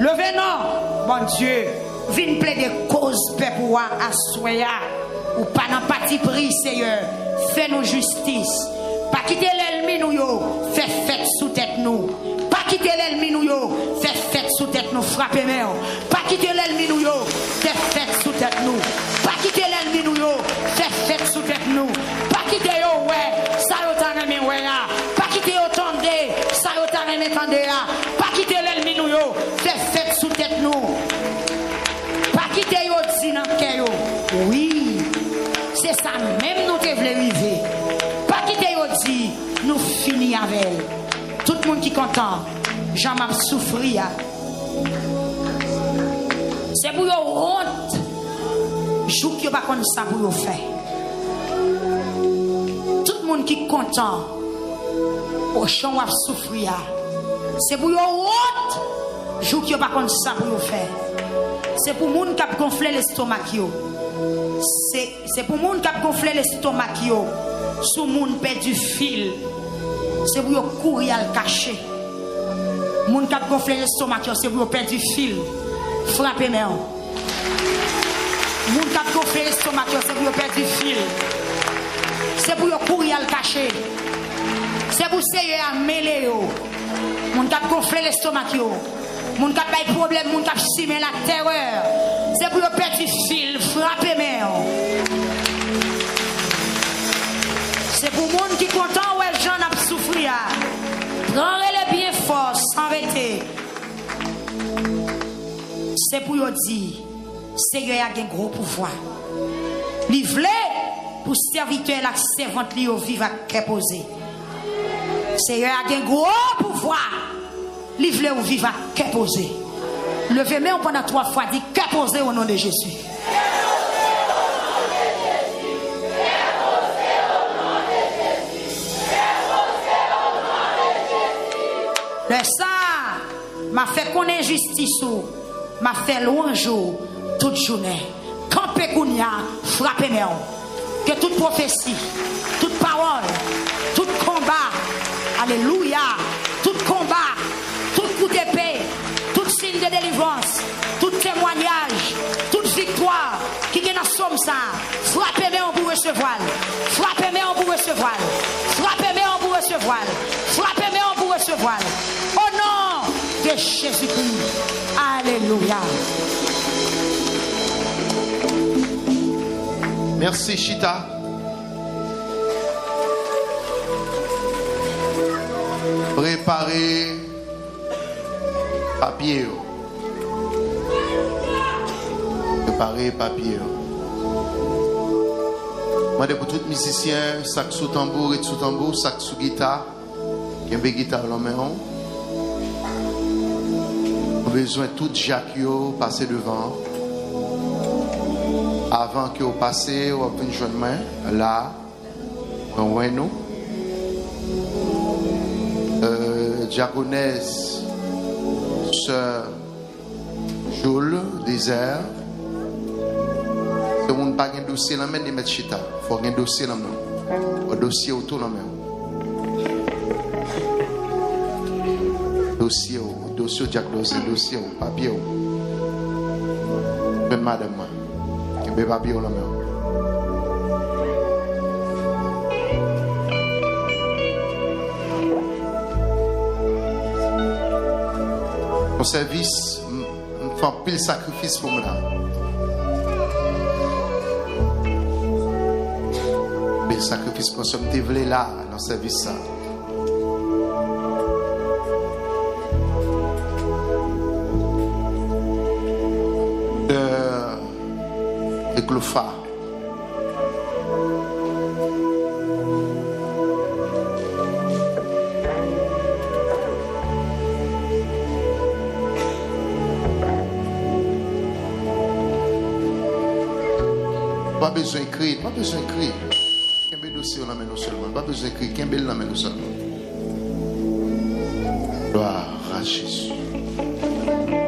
Levez non bon Dieu, viens plaider cause peuple à soya ou pas dans parti pris Seigneur. Fais-nous justice. Pas quitter l'ennemi nous yo, fais fête sous tête nous. Pas quitter l'ennemi nous yo, fais fête sous tête nous, frappez moi. Pas quitter l'ennemi nous yo, fais fête sous tête nous. Pas quitter l'ennemi nous yo, fais fête sous tête nous. Pas quitter yo ouais, ça yo t'a aimé ouais là. Pas quitter yo tendez, ça yo t'a aimé tendez là. Pas quitter l'ennemi nous yo, fais fête sous tête nous. Pas quitter yo dit dans cœur yo. Oui, c'est ça même nous te voulons vivre. Pas quitter yo dit nous finir avec elle. Tout le monde qui est content, j'en m'a souffrir. C'est pour yon honte. Joue qui pas comme ça pour yon faire. Tout le monde qui est content, au champ va souffrir. C'est pour yon honte. Joue qui pas comme ça pour yon faire. C'est pour monde qui a gonflé l'estomac yo. C'est pour monde qui a gonflé l'estomac yo. Sous monde perd du fil. C'est pour yon courir à le cacher. Moun qui a gonflé l'estomac, c'est pour perdre du fil. Frappez-moi. Moun qui a gonflé l'estomac, c'est pour perdre du fil. C'est pour courir à le cacher. C'est pour essayer à mêler. Moun qui a gonflé l'estomac, moun qui a pas de problème, moun qui a simé la terreur. C'est pour perdre du fil. Frappez-moi. C'est pour moun qui content où les gens ont souffert. Prends-le bien fort, sans arrêter. C'est pour vous dire, Seigneur a un gros pouvoir. Livré pour serviteur la servante li au vivre à reposer. Seigneur a un gros pouvoir. Livré au vivre à reposer. Levez-moi pendant 3 fois, dit reposer au nom de Jésus. Le ça m'a fait connaître justice, m'a fait louange toute journée. Campé Kounia, frappez-moi. Que toute prophétie, toute parole, tout combat, alléluia, tout combat, tout coup d'épée, tout signe de délivrance, tout témoignage, toute victoire qui est dans somme ça, frappez-moi pour recevoir. Frappez-moi pour recevoir. Frappez-moi pour recevoir. Frappez-moi pour recevoir. Au nom de Jésus-Christ. Alléluia. Merci Chita. Préparez papier. Préparez papier. Moi, pour tous les musiciens, sac sous tambour et sous tambour, sac sous guitare, Il y a une guitare dans la main. On a besoin de tout Jacques passer devant. Avant que vous passez, vous avez une jeune main là. On voit nous. Diaconesse, sœur Joule, désert. Si vous n'avez pas un dossier dans la main, vous mettez chita. Il faut un dossier dans la main. Un dossier autour de la main. Dossier, diagnostic, dossier, papier. Même madame, il y a papier dans la main. Mon service, je fais un pile sacrifice pour moi. Pile sacrifice pour moi. Je suis là dans le service. De Clofa. Pas besoin d'écrire, pas besoin d'écrire. Quel dossier on a mené seulement, pas besoin d'écrire, quel on a mené seulement. Gloire à Jésus.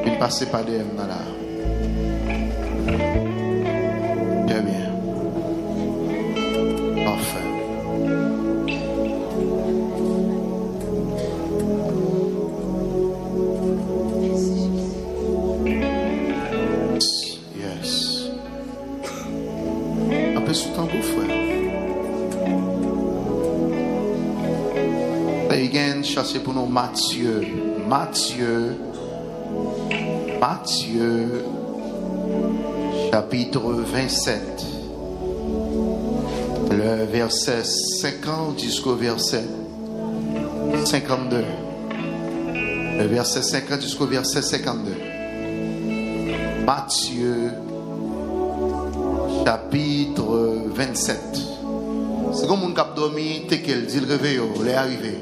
Il passe par des dans là. Très bien. Parfait. Yes. Un peu sous ton beau frère. Again, cherchez pour nous Matthieu. Matthieu, chapitre 27. Le verset 50 jusqu'au verset 52. Le verset 50 jusqu'au verset 52. Matthieu, chapitre 27. C'est comme mon cap dormi, t'es qu'elle dit le réveil, il est arrivé.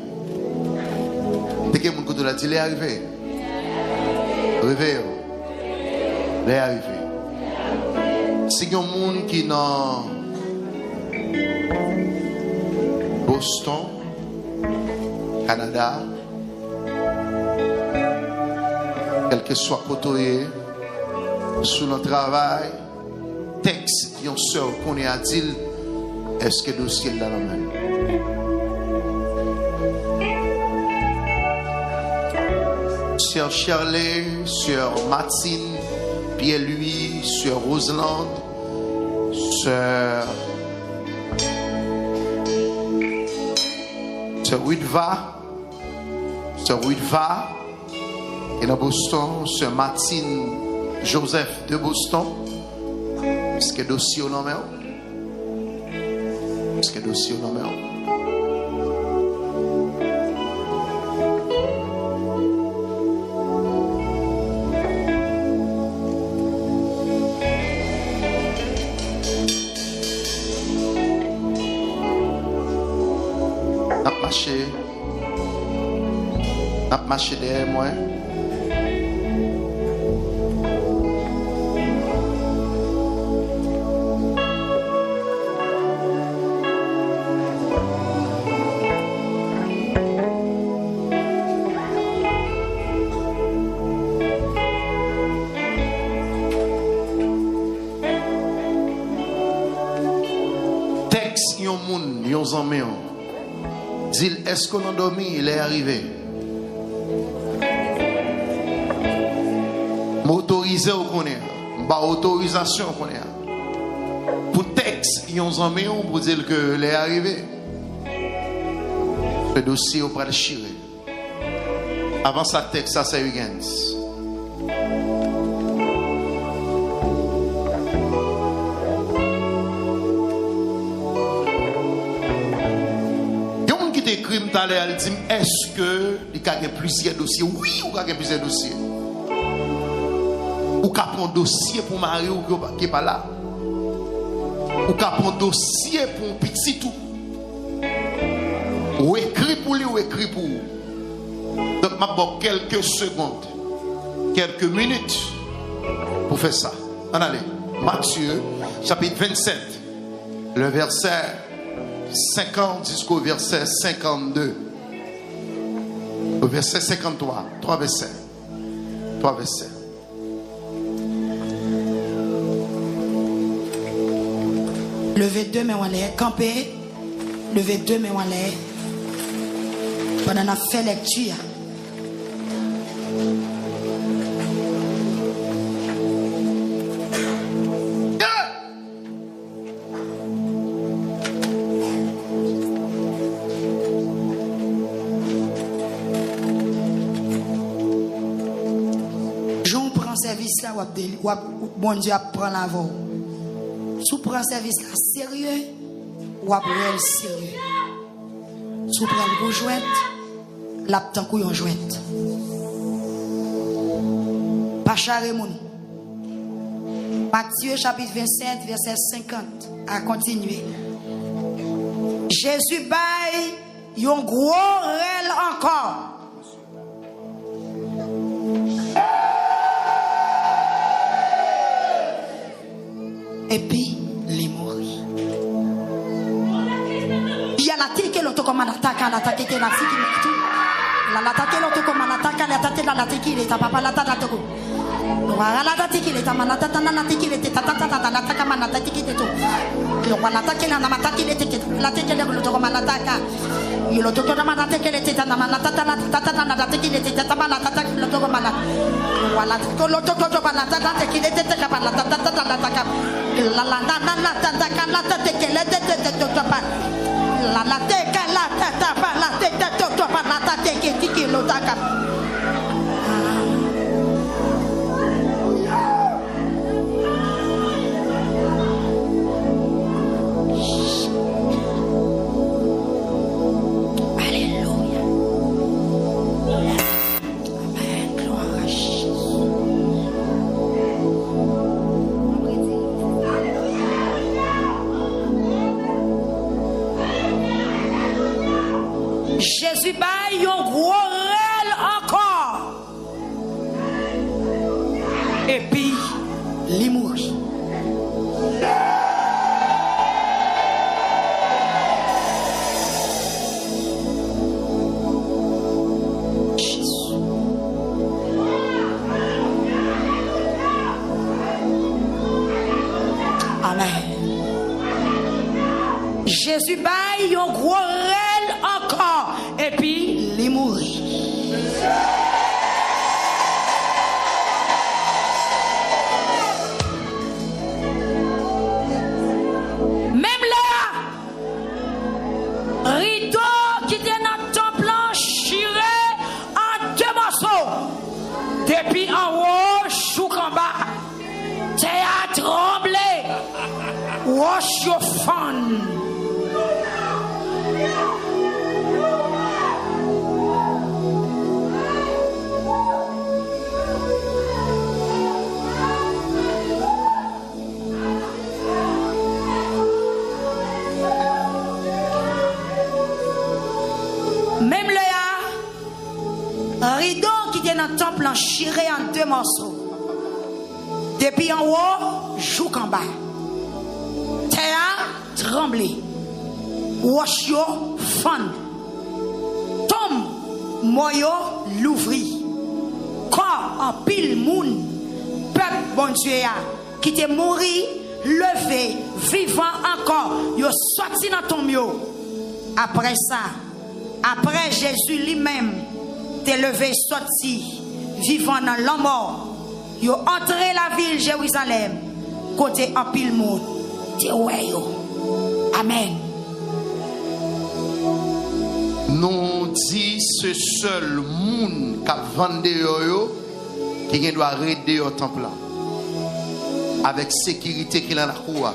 T'es qu'elle mon côté là, dit il est arrivé. Réveil, il est arrivé. Si il y a un monde qui est dans Boston, Canada, quel que soit côté, sur le travail, texte, il y a un seul qu'on est à dire, est-ce que le dossier est dans la main? Sœur Shirley, Sœur Martine, Pierre-Louis, Sœur Roseland, Sœur Widva, et dans Boston, Sœur Martine Joseph de Boston. Est-ce que le dossier est dans la main? Est-ce que le dossier est dans la main? N'a pas marché derrière moi. Texte yon moun, yon zanmè. Dit, est-ce qu'on a dormi? Il est arrivé. M'autoriser ou qu'on est. M'ba autorisation qu'on est. Pour texte, ils ont un million pour dire que il est arrivé. Le dossier auprès de Chiré. Avant ça, texte, ça c'est Huygens. Elle dit, est-ce que il y a plusieurs dossiers? Oui, il y a plusieurs dossiers. Ou qu'il y a un dossier pour Marie ou qui n'est pas là. Ou qu'il y a un dossier pour un petit tout. Ou écrit pour lui ou écrit pour vous. Donc, je vais quelques secondes, quelques minutes pour faire ça. On allez. Matthieu, chapitre 27, le verset 50 jusqu'au verset 52. Au verset 53. 3 versets. 3 versets. Levez deux mains en l'air, campez. Levez deux mains en l'air. Pendant qu'on a fait lecture. Jean prend service là, bon Dieu prend la voix. Si vous prenez service là sérieux, ou après sérieux. Si vous prenez le joint, l'aptan couillon joint. Pas charé mon. Matthieu chapitre 27, verset 50. À continuer. Jésus baille un gros rêve encore. Et puis, les mourir. Il y a la tête que l'autre comme un attaque, l'attaque qui est la fille qui est tout. L'attaque l'autre comme un attaque, l'attaque la tête qui est ta papa, la tête la tête. Voilà la tête qui est ta manata, la tête qui est ta tata, la tête comme un attaque qui est tout. Le roi l'attaque la manata qui est la tête qui est l'autre comme un attaque. Il l'autre comme un attaque qui est ta manata, la tata, la tête qui est ta manata, l'autre comme un attaque. Voilà l'autre comme un attaque qui est ta tata, la tata, la tata. La la la la la ta ta ka la ta te ke le te te te to pa la la te ka la ta ta pa la te te to pa la ta te ke ti ke lo ta ka. Alléluia. Amen. Gloire à Jésus. Jésus baille un gros rêve encore. Et puis, il mourit. Jésus. Amen. Jésus baille un gros rêve encore. Et puis, il mourit. Même là, rideau qui était dans le temple chiré en deux morceaux. Depuis en haut, chouk en bas. Théâtre tremblé. Wash your fun. Même le rideau qui était dans le temple en chiré en deux morceaux. Depuis en haut, joue en bas. Terre tremblé. Wash your fun. Tom moyo l'ouvri. Corps en pile moun. Peuple bon Dieu qui était mort, levé, vivant encore. Yo sorti dans ton mieux. Après ça, après Jésus lui-même t'est levé, sorti, vivant dans la mort. Yo entré la ville Jérusalem, côté en pile monde. Amen. Nous dit ce seul monde qui a vendu qui doit arrêter au temple avec sécurité qu'il a la cour.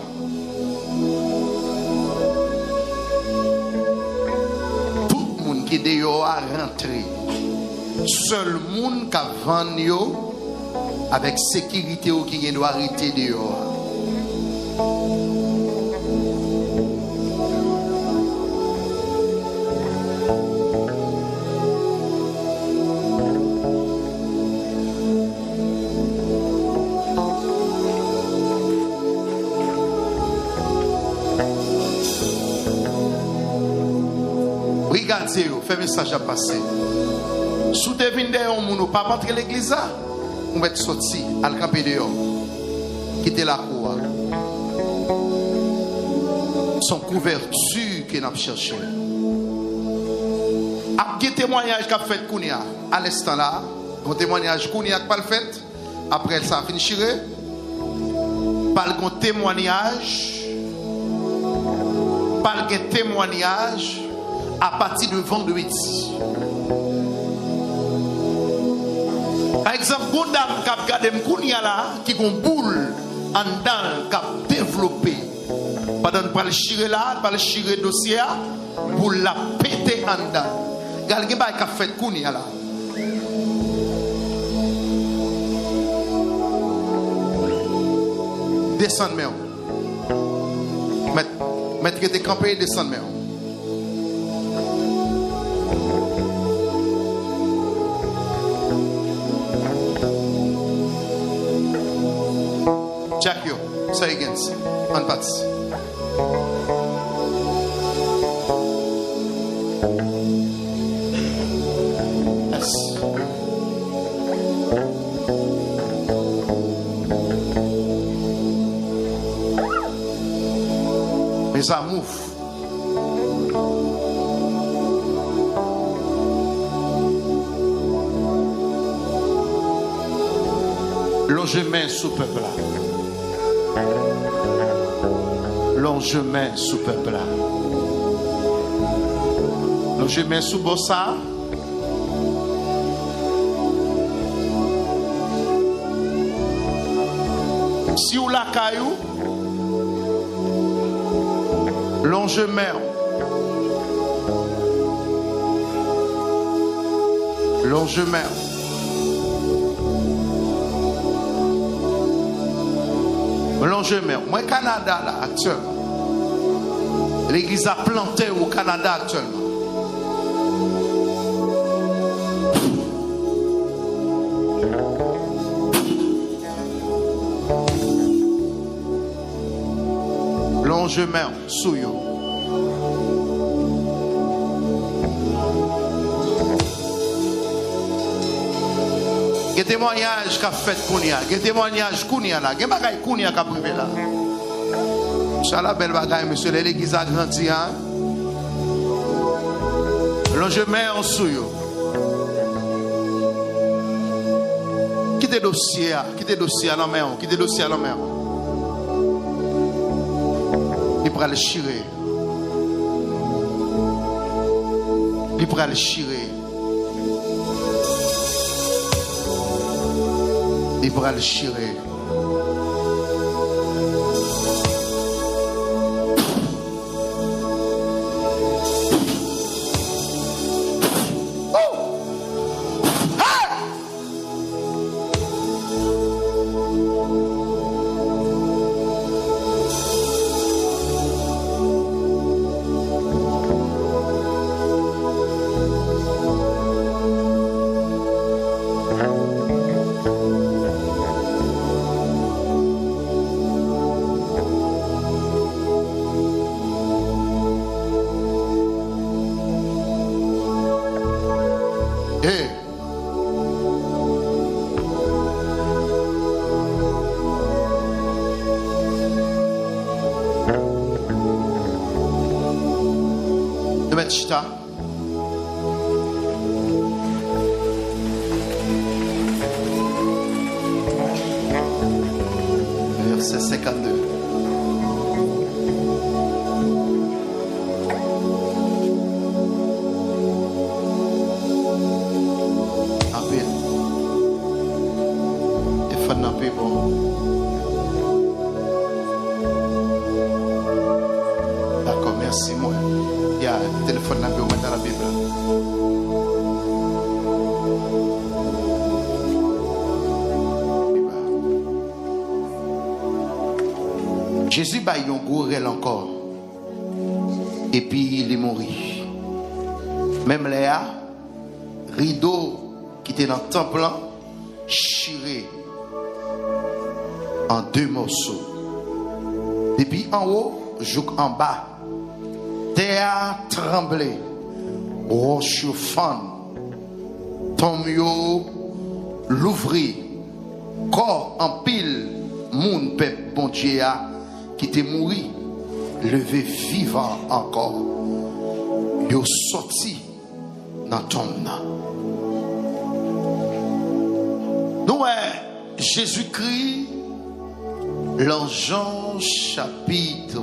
Tout le monde qui est dehors a rentré. Seul monde qui a vendu avec sécurité qui doit arrêter dehors. garder, fait message à passer. Sous te vin derrière on pas rentrer l'église là, on va être sorti, à le camper dehors. Quitter la cour. Son couverture que nous cherchons. Après témoignage qu'a fait Kounia à l'instant là, un témoignage Kounia qui pas le fait, après ça a fini par le témoignage à partir de vendredi. Par exemple, une dame qui a regardé Kounia là, qui a une boule en dedans, qui a développé. Pendant que le chiré là, le chiré dossier pour la péter en dedans. Regardez ce qui a fait Kounia là. Descends moi. Mettre que tu es campé, descends moi. Jack yo, say again. On passe. Yes. Mais ça move. Longement sous peuple là. Longement sous peuple là. Longement sous bossa. Si ou la caillou. Longement. Longement. Longement. Moi, Canada, là, actuellement. L'église a planté au Canada, actuellement. Longement, souillon. Il y a des témoignages qu'a fait Kounia. Il y a des témoignages Kounia là. Il y a des bagailles Kounia qu'a privé là. C'est la belle bagaille, monsieur. L'église a grandi. Hein? Longement en souillon. Quittez le dossier. Quittez le dossier à la main. Quittez le dossier à la main. Il pourra le chirer. Il pourra le chirer. Il pourra le chirer. Chita. Verset 52. Appel. Et fan appel bon. D'accord, merci moi. Il y a un téléphone dans la Bible. Jésus a eu un gros rêve encore. Et puis il est mort. Même Léa, rideau qui était dans le temple, chiré en deux morceaux. Depuis en haut, jusqu'en bas. Terre tremblé. roche yo fan, tombe yo l'ouvri, corps en pile, moun peuple bon Dieu qui te mouri, levé vivant encore, yo sorti dans tombe. Nous Jésus-Christ, dans Jean chapitre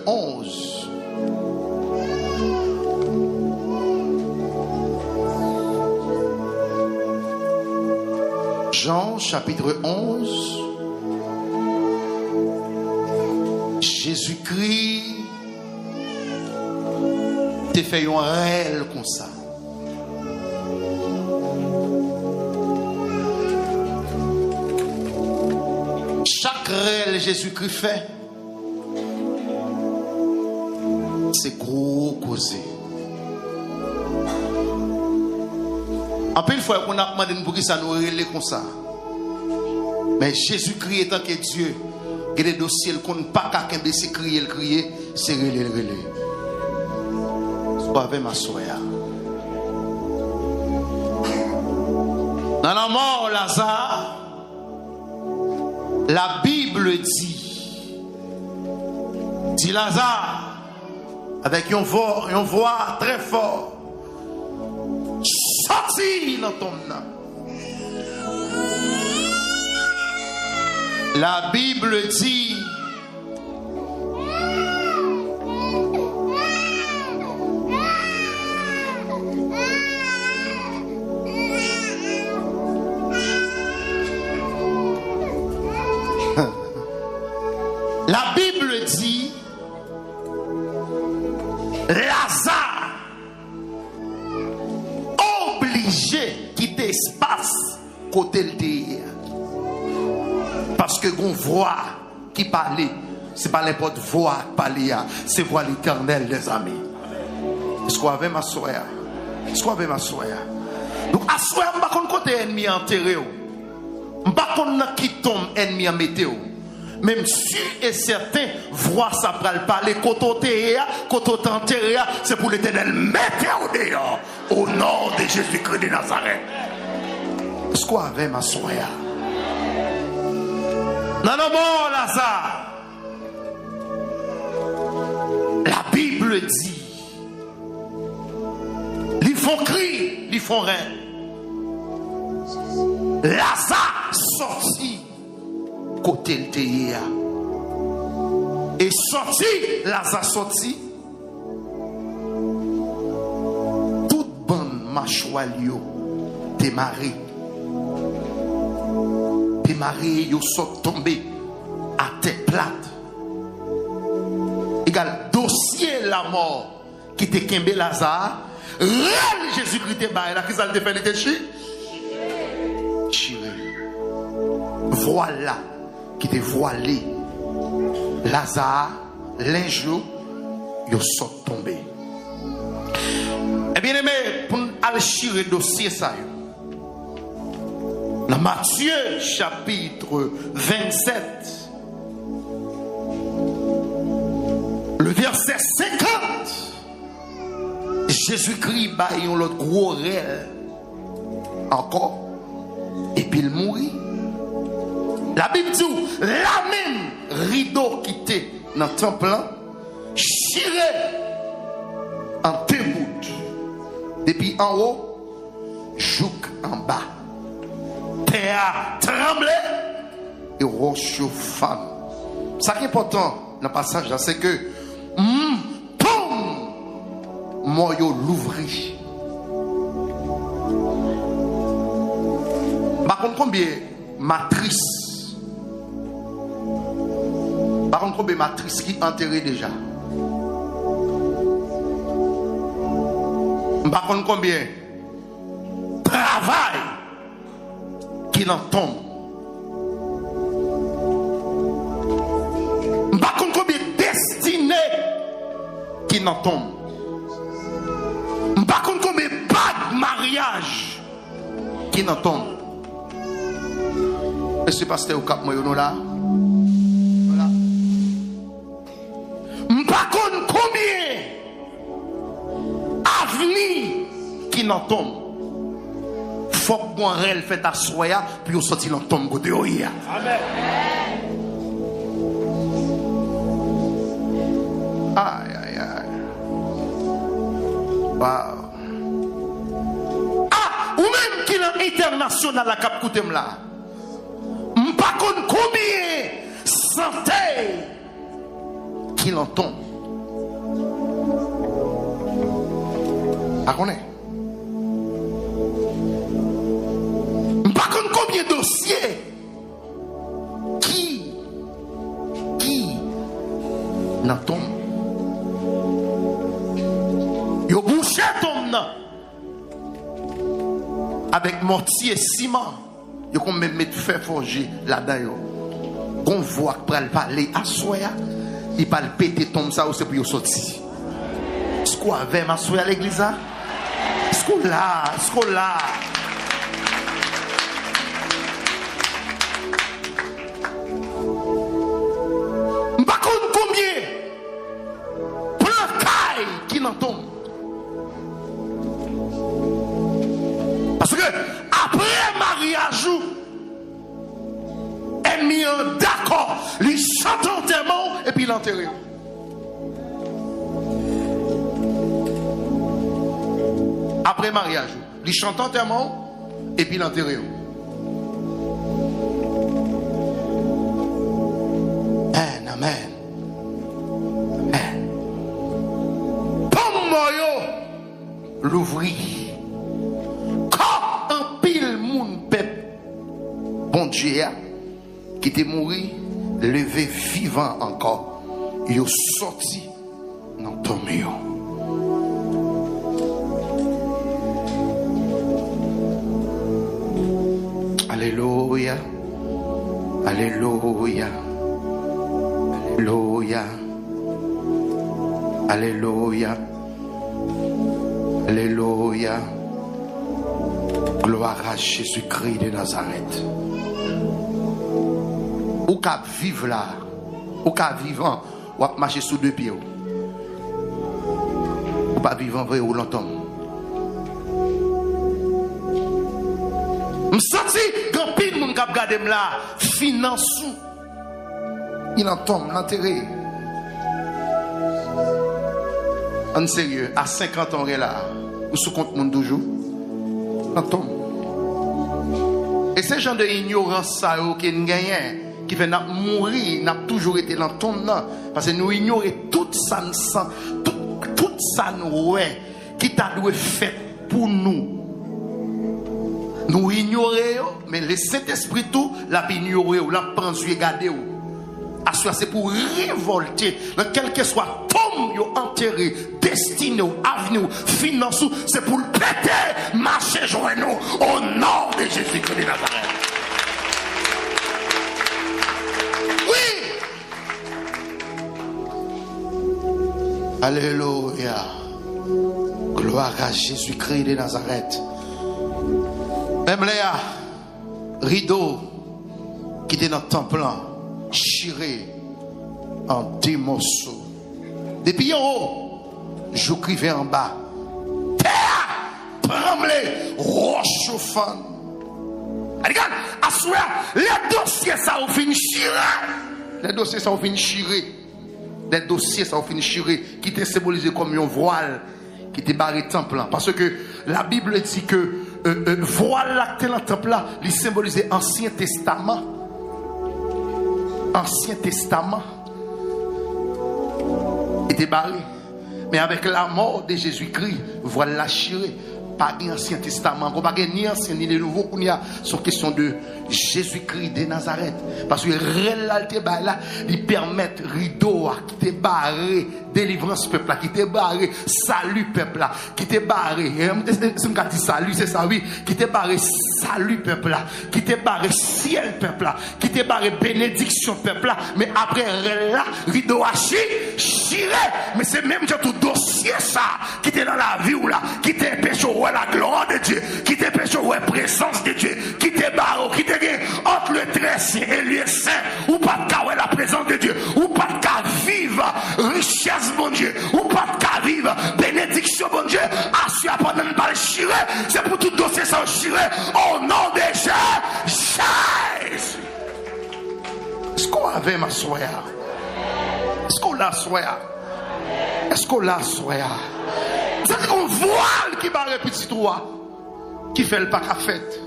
11. Jean chapitre 11. Jésus-Christ te fait un réel comme ça. Chaque réel Jésus-Christ fait, c'est gros causé. En plus, une fois qu'on a demandé pour qui ça nous relève comme ça. Mais Jésus-Christ étant que Dieu, il y a des dossiers qu'on ne peut pas qu'à crier, c'est relève. Sois avec ma soeur. Dans la mort, Lazare, la Bible dit Lazare, avec une voix très forte, sorti dans ton nom. La Bible dit la Bible dit Lazare obligé quitter espace côté le terre. Parce que une voix qui parlait, ce n'est pas n'importe voix qui parlait, c'est voix l'éternel des amis. Est-ce qu'on avait ma soeur? Est-ce qu'on avait ma soeur? Donc, à soeur, je ne sais pas côté ennemi enterré. Je ne sais pas qui tombe ennemi en météo. Même sûr et certain, voix ça pral parler, côté enterré, c'est pour l'éternel mettre au dehors, au nom de Jésus-Christ de Nazareth. Est-ce qu'on avait ma soeur? Non, bon, Lazare. La Bible dit, ils font cri, ils font rien. Lazare sorti côté le théâtre. Et sorti, Lazare sorti. Toute bande machoualio démarré. Marie, ils sont tombés à tête plate. Égal, dossier la mort qui te kembe Lazare, réel Jésus-Christ te baille, la qui ça te fait le chiré. Voilà qui te voilé. Lazare, l'injou, ils sont tombés. Eh bien aimé, pour aller chirer dossier ça. Dans Matthieu chapitre 27, le verset 50, Jésus-Christ baille l'autre gros réel encore, et puis il mourit. La Bible dit, la même rideau qui était dans le temple, chiré en témout, depuis en haut, jouk en bas. Terre tremblé et roche fan. Ça qui est important dans le passage là, c'est que moyo l'ouvri. Par contre, combien matrice? Par contre, combien matrice qui enterré déjà? Par contre, combien travail qui en tombe? Par contre, combien destiné qui en tombe? Par contre, combien pas de mariage qui en tombe? Et c'est parce que au cap moi là. Voilà. Par contre, dans tombe. Faut que bon réel fait ta soya puis on sorti dans tombe côté oya. Amen. Aïe aïe aïe. Wow. Ah, ou même qui dans international la cap coûter là. M'pas connait combien santé qui l'entend. Pas connait. M'pas connait combien de dossiers qui n'entend. Yo bouché tombe avec mortier et ciment. Yo comme même mettre fer forgé là-dedans yo. Gon voit pral parler à soya, il parle péter tombe ça ou c'est pour yo sortir. Est-ce qu'on avait ma soya à l'église là? Est-ce qu'on là? M'pas combien plein caille qui n'en tombe. Parce que après mariage, elle mis un d'accord, il chante enterrement et puis l'enterrer. Après mariage, il chante enterrement et puis l'enterrer. Amen. Amen. Pomme moyo l'ouvrir. Bon Dieu qui était mort, levé vivant encore, il est sorti dans ton milieu. Alléluia, alléluia, alléluia, alléluia, alléluia. Gloire à Jésus-Christ de Nazareth. Ou qu'à vivre là, ou qu'à vivre, ou à marcher sous deux pieds. Ou pas vivre en vrai ou longtemps. Je sens grand pile moun k'ap gade là, finance. Il en tombe, l'enterré. En sérieux, à 50 ans là, ou sous compte moun toujours. En tombe. Et ces gens de ignorance ça qui nous gagnent, qui fait mourir, n'a toujours été dans tombe là, parce que nous ignorons tout ça, tout ça nous qui t'a dû faire pour nous. Nous ignorons, mais le Saint-Esprit tout l'a ignoré ou l'a pensé regarder ou. C'est pour révolter dans quel que soit tombe enterré, destiné ou avenir, finance, c'est pour le péter, marcher joindre nous au nom de Jésus-Christ de Nazareth. Oui. Alléluia. Gloire à Jésus-Christ de Nazareth. Même Léa, rideau qui était dans le temple, chiré en deux morceaux. Depuis en haut, je criais en bas. Terre, tremblez, roche chauffante. Regarde, à soir, les dossiers ça ont fini chirer. Les dossiers ça ont fini chirer. Les dossiers ça ont fini chirer. Qui étaient symbolisés comme un voile qui était barré temple. Parce que la Bible dit que voile là, tel temple là, il symbolisait Ancien Testament. Ancien Testament était barré. Mais avec la mort de Jésus-Christ, voilà chiré. Pas d'Ancien Testament, pas ni Ancien ni le Nouveau, il y a sur question de Jésus-Christ de Nazareth. Parce que réalité là, il permet rideau qui te barré, délivrance peuple là, qui te barré, salut peuple là, qui te barré. C'est me dit salut, c'est ça oui, qui te barré salut peuple là, qui te barré ciel peuple là, qui te barré bénédiction peuple là. Mais après là, rideau a chiré, mais c'est même tout dossier ça qui était dans la vie ou là, qui te péché la gloire de Dieu, qui te péché la présence de Dieu, qui te barre, qui te gagne entre le très saint et le saint, ou pas de cas la présence de Dieu, ou pas de cas vivre richesse bon Dieu, ou pas de cas vivre bénédiction bon Dieu, assis pendant une balle chiré, c'est pour tout dossier sans chiré. Au nom de Jésus. Est-ce qu'on avait ma soya? Est-ce qu'on l'a soya? Est-ce qu'on l'a soya? C'est qu'on voile qui barre petit roi, qui fait le pas qu'à fête.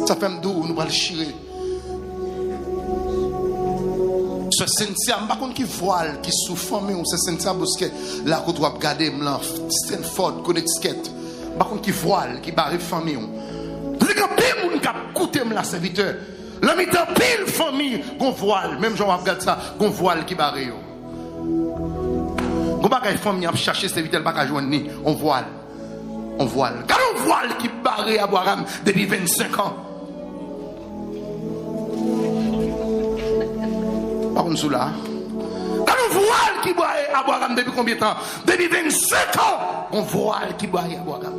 Ça fait m'dou, nous va le chirer. Ce Cynthia, je ne sais pas qui voile, qui souffre, mais c'est Cynthia parce que là, quand tu vas regarder, Stanford, Connecticut, je ne sais pas qui voile, qui barre famille. C'est que pile moun k'ap coûté la serviteur. La mi-temps pile famille qu'on voile, même j'en regarde ça, qu'on voile qui barre yo. Qu'on bagay famille a chercher serviteur pas joindre ni, on voile. On voile. Quand on voile qui barre à Abraham depuis 25 ans. Par contre, là, quand on voile qui barre à Abraham depuis combien de temps? Depuis 25 ans, on voile qui barre à Abraham.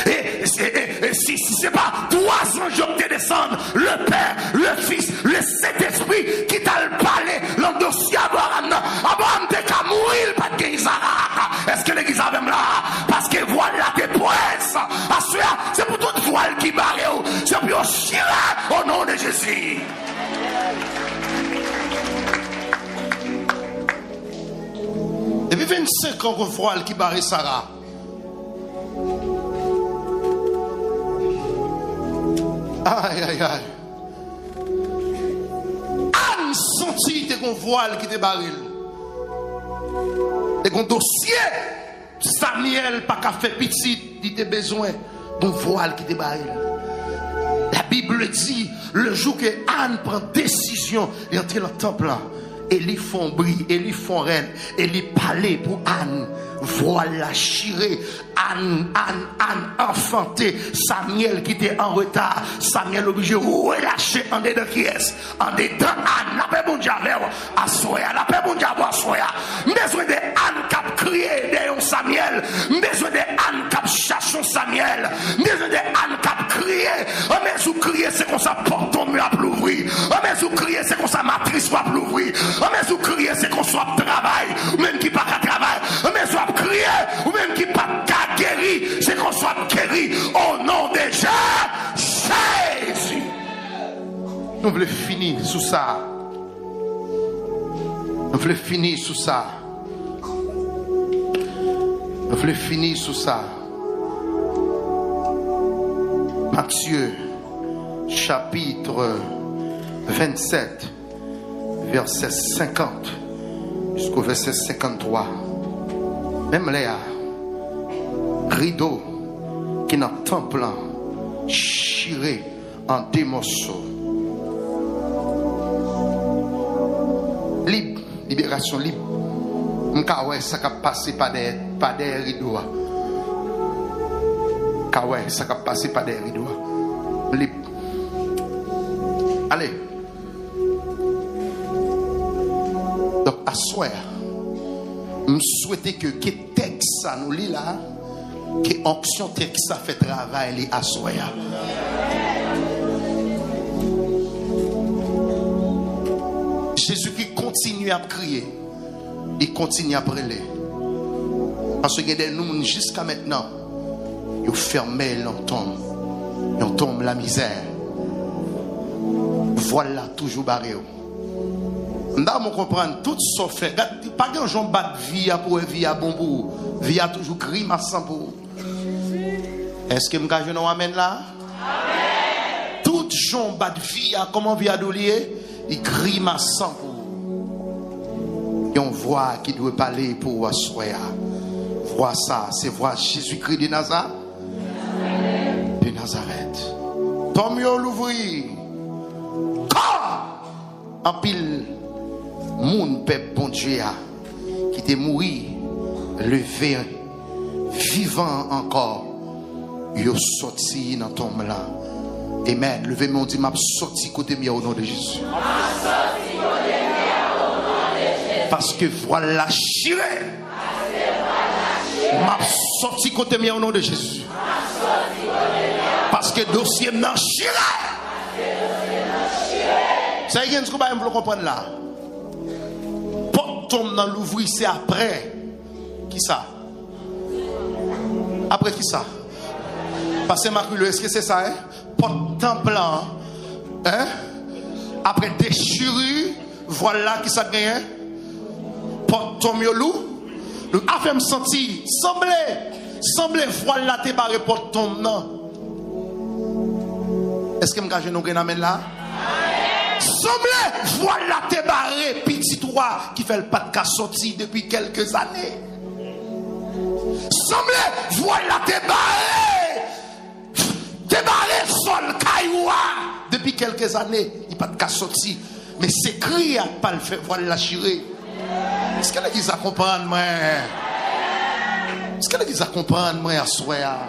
Et si ce n'est pas 3 ans, je te descendre, le Père, le Fils, le Saint-Esprit qui t'a parlé, le dossier Abraham, Abraham te qu'à mourir, pas de guérison. Est-ce que l'église avait là? Parce que voilà tes princes. C'est pour toute voile qui barre, c'est pour au chien au nom de Jésus. Depuis 25 ans, qu'on voile qui barre Sarah. Aïe, aïe, aïe. Anne sentit que qu'on voile qui te baril. Et qu'on dossier. Samuel pas qu'à faire petit, il te besoin d'un voile qui te baril. La Bible dit, le jour que Anne prend décision d'entrer dans le temple, Élie font bris, Élie font reine, Élie parlait pour Anne. Voilà chiré, Anne enfanté, Samuel qui était en retard, Samuel obligé de relâcher en dedans qui est, en dedans Anne, la paix bon diable, assoya, la paix bon diable, assoya. Besoin de Anne qui crié derrière Samuel, besoin de Anne qui cherche Samuel, besoin de Anne qui crié, mais sous crier c'est qu'on ça porte ton mur à l'ouvrir, mais sous crier c'est qu'on ça matrice va l'ouvrir, mais sous crier c'est qu'on soit travail, même qui pas qu'à travail, mais soit crier, ou même qui pas qu'à guérir, c'est qu'on soit guéri au nom de Jésus. Nous voulons finir sous ça. Nous voulons finir sous ça. Nous voulons finir sous ça. Matthieu, chapitre 27, verset 50 jusqu'au verset 53. Même Léa, rideau qui dans le temple chiré en deux morceaux. Libre, libération libre. M'kawè ça qui passé par des rideaux. Kawè ça qui passé par des rideaux. Libre. Allez. Donc à soir, je souhaite que texte ça nous lit là, que onction texte ça fait travail à soir. Jésus qui continue à crier, il continue à brûler. Parce que nous jusqu'à maintenant, ils fermé l'entombe la misère. Voilà toujours barré. Nous comprendre tout ce fait. Pas de gens battent vie pour vie à bon bout. Vie a toujours grimace pour. Est-ce que je nous amène là? Amen. Tout gens battent vie à comment vie à doulier, il grimace pour. Et on voit qui doit parler pour assoya. Voix ça, c'est voix Jésus-Christ de Nazareth. De Nazareth. Tant mieux l'ouvrir. Quand en pile moun peuple bon Dieu qui était mort, levé, vivant encore, yo sorti dans tombe là. Amen. Levez mon dit m'a sorti côté mien au nom de Jésus. Parce que voilà chiré. M'a sorti côté mien au nom de Jésus. Parce que dossier m'a chiré. Ça y est, ce que vous comprendre là. Porte tombe dans l'ouvrir, c'est après. Qui ça? Après qui ça? Pasteur Maculeux, est-ce que c'est ça? Hein? Porte blanc. Hein? Après déchirure, voilà qui ça gagne. Porte tomiolou. Le affaire me sentir. Semblait voilà te barré porte ton non. Est-ce que me gage nous gagne là? Semblait voilà te barré petit roi qui fait le pas de cas sorti depuis quelques années. Semblait voilà te barré sol cailloua depuis quelques années. Il pas de cas sorti. Mais c'est cri à pas le faire voilà la chirée. Est-ce qu'elle a dit ça comprendre moi? Est-ce qu'elle a dit ça comprendre moi à soir?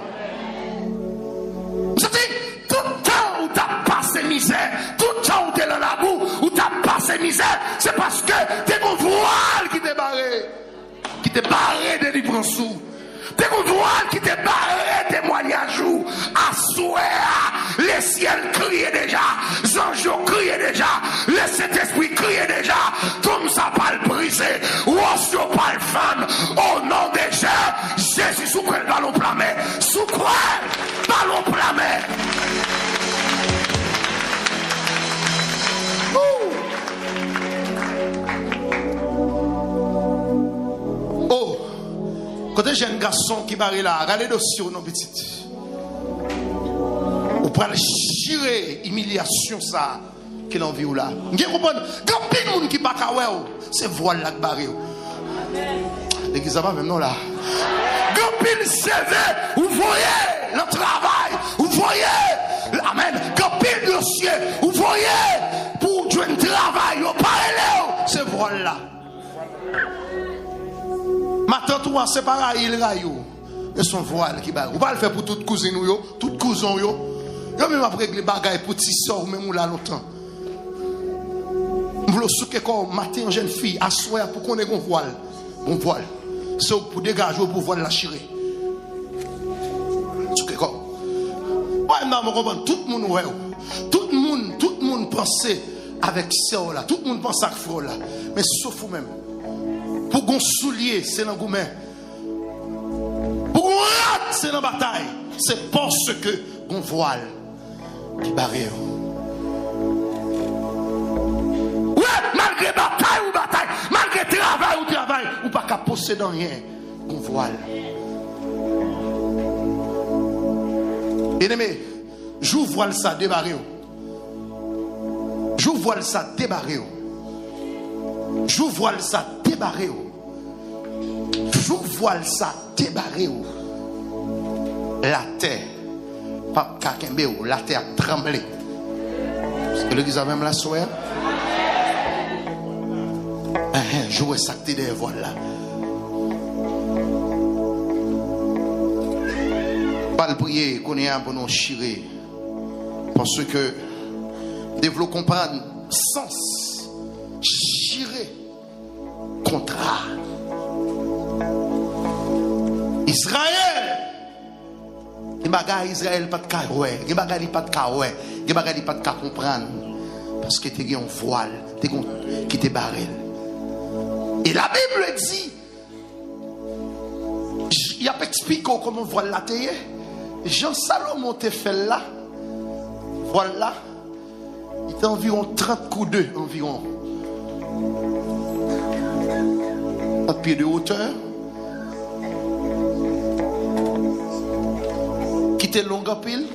Vous savez, tout le temps où tu as passé misère, tout le temps où tu es dans la boue, où tu as passé misère, c'est parce que tu es mon voile qui t'est barré de libre sous. Tu es mon voile qui t'est barré de témoignages. À soir, les ciels crient déjà, les anges crient déjà, le Saint-Esprit crie déjà, comme ça pas le briser, ou aussi pas le femme, au nom de Jésus, sous quoi le ballon plamé, sous quoi le ballon plamé. Oh, quand j'ai un garçon qui barre là, regardez le dossier, non petit. Ou pour le chirer, humiliation ça, qu'il en vit ou là. Vous comprenez? Quand il y a des gens qui ne sont pas, c'est voile là qui barre. L'église va même non là. Quand il CV, vous voyez le travail, vous voyez, amen. Quand il dossier, vous voyez, pour jouer un travail, vous parlez, c'est voile là. Maintenant, tout c'est pareil, il rayo. Et son voile qui barre. Vous ne le faire pour toutes cousines, toutes cousins. Yo même après les bagailles pour tes soeurs ou même là longtemps. Vous voulez souquer comme matin jeune fille asseoir pour qu'on ait un voile. Un voile. C'est pour dégager pour voile la chirée. Souquer comme. Ouais, non, je comprends. Tout le monde ouais. Tout le monde pensait avec ça là. Tout le monde pense à ça là. Mais sauf vous-même. Pour qu'on soulier, c'est dans gourmet. Pour qu'on rate, c'est dans bataille. C'est parce que on voile qui barre. Ouais, malgré bataille, malgré travail, ou pas qu'à posséder rien, on voile. Bien-aimé, je voile ça débarré. Je voile ça débarré. Je voile ça débarré. Je voile ça débarré. La terre, pas kakembe, la terre a tremblé. Est-ce que l'église a même la soeur? Jouez ça que des voilà. Pas le prier qu'on est un bon nous chirer. Parce que devons comprendre sens chirer contrat. Israël. Les bagages Israël pas de cas ouais, les bagages pas de cas ouais, les bagages pas de cas comprendre parce que tu as un voile, qui te barré. Et la Bible dit, il a expliqué comment voile la taille. Jean Salomon te fait là, voilà, il est environ 30 coups d'œuf environ, à pied de hauteur. Qui était long en pile.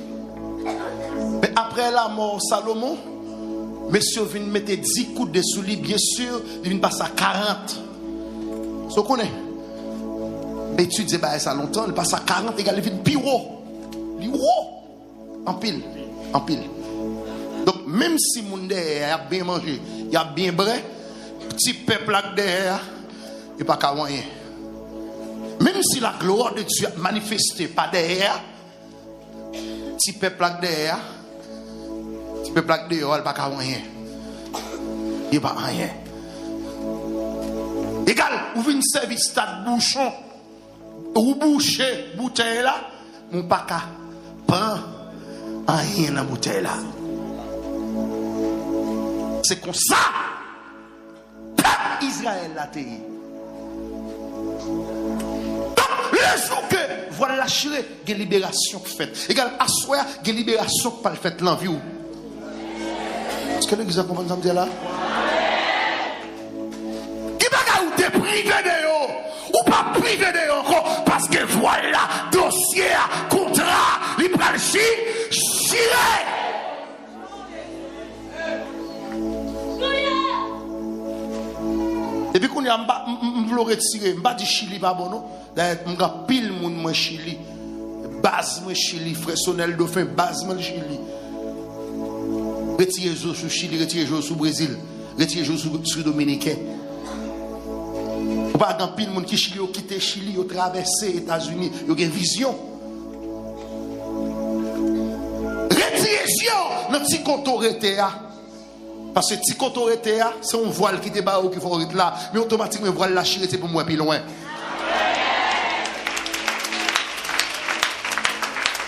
Mais après la mort Salomon, monsieur vient mettre 10 coups de sous lui, bien sûr, il vient passer à 40. Vous connaissez? Mais tu dis ça longtemps, il passe à 40 égale, il vient plus haut. Il haut. En pile. Donc même si mon derrière a bien mangé, il a bien bré, petit peuple là derrière, il n'y a pas qu'à rien. Même si la gloire de Dieu a manifesté pas derrière, petit peuple là derrière, petit peuple là dehors, il n'y a pas qu'à rien. Il n'y a pas rien. Égal, vous venez servir stade bouchon, ou boucher bouteille là, mon pas qu'à prendre rien dans la bouteille là. C'est comme ça, Israël l'a été. Donc, le jour que voile la chiré, il y a libération faite. Égal assoir, il y a libération pas faite l'envie. Est-ce que l'église a compris ce que je dis là? Qui va ou te priver de yo? Ou pas priver de yo encore? Parce que voilà, dossier, contrat, il prend le chiré. Et puis qu'on y a m'vlo retirer, m'pas di Chili pas bon non. D'ailleurs m'ga pile moun moi Chili. Base moi Chili, frère Sonel Dauphin, base moi Chili. Retirer jo sur Chili, retirer jo sur Brésil, retirer jo sur Dominicain. Pas grand pile moun qui Chili yo quitter Chili, yo traverser États-Unis, yo gen vision. Retirer jo dans petit autorité a. Parce que si quand on était là, c'est un voile qui te bat ou qui faut être là, mais automatiquement voile la chire c'est pour moi plus loin.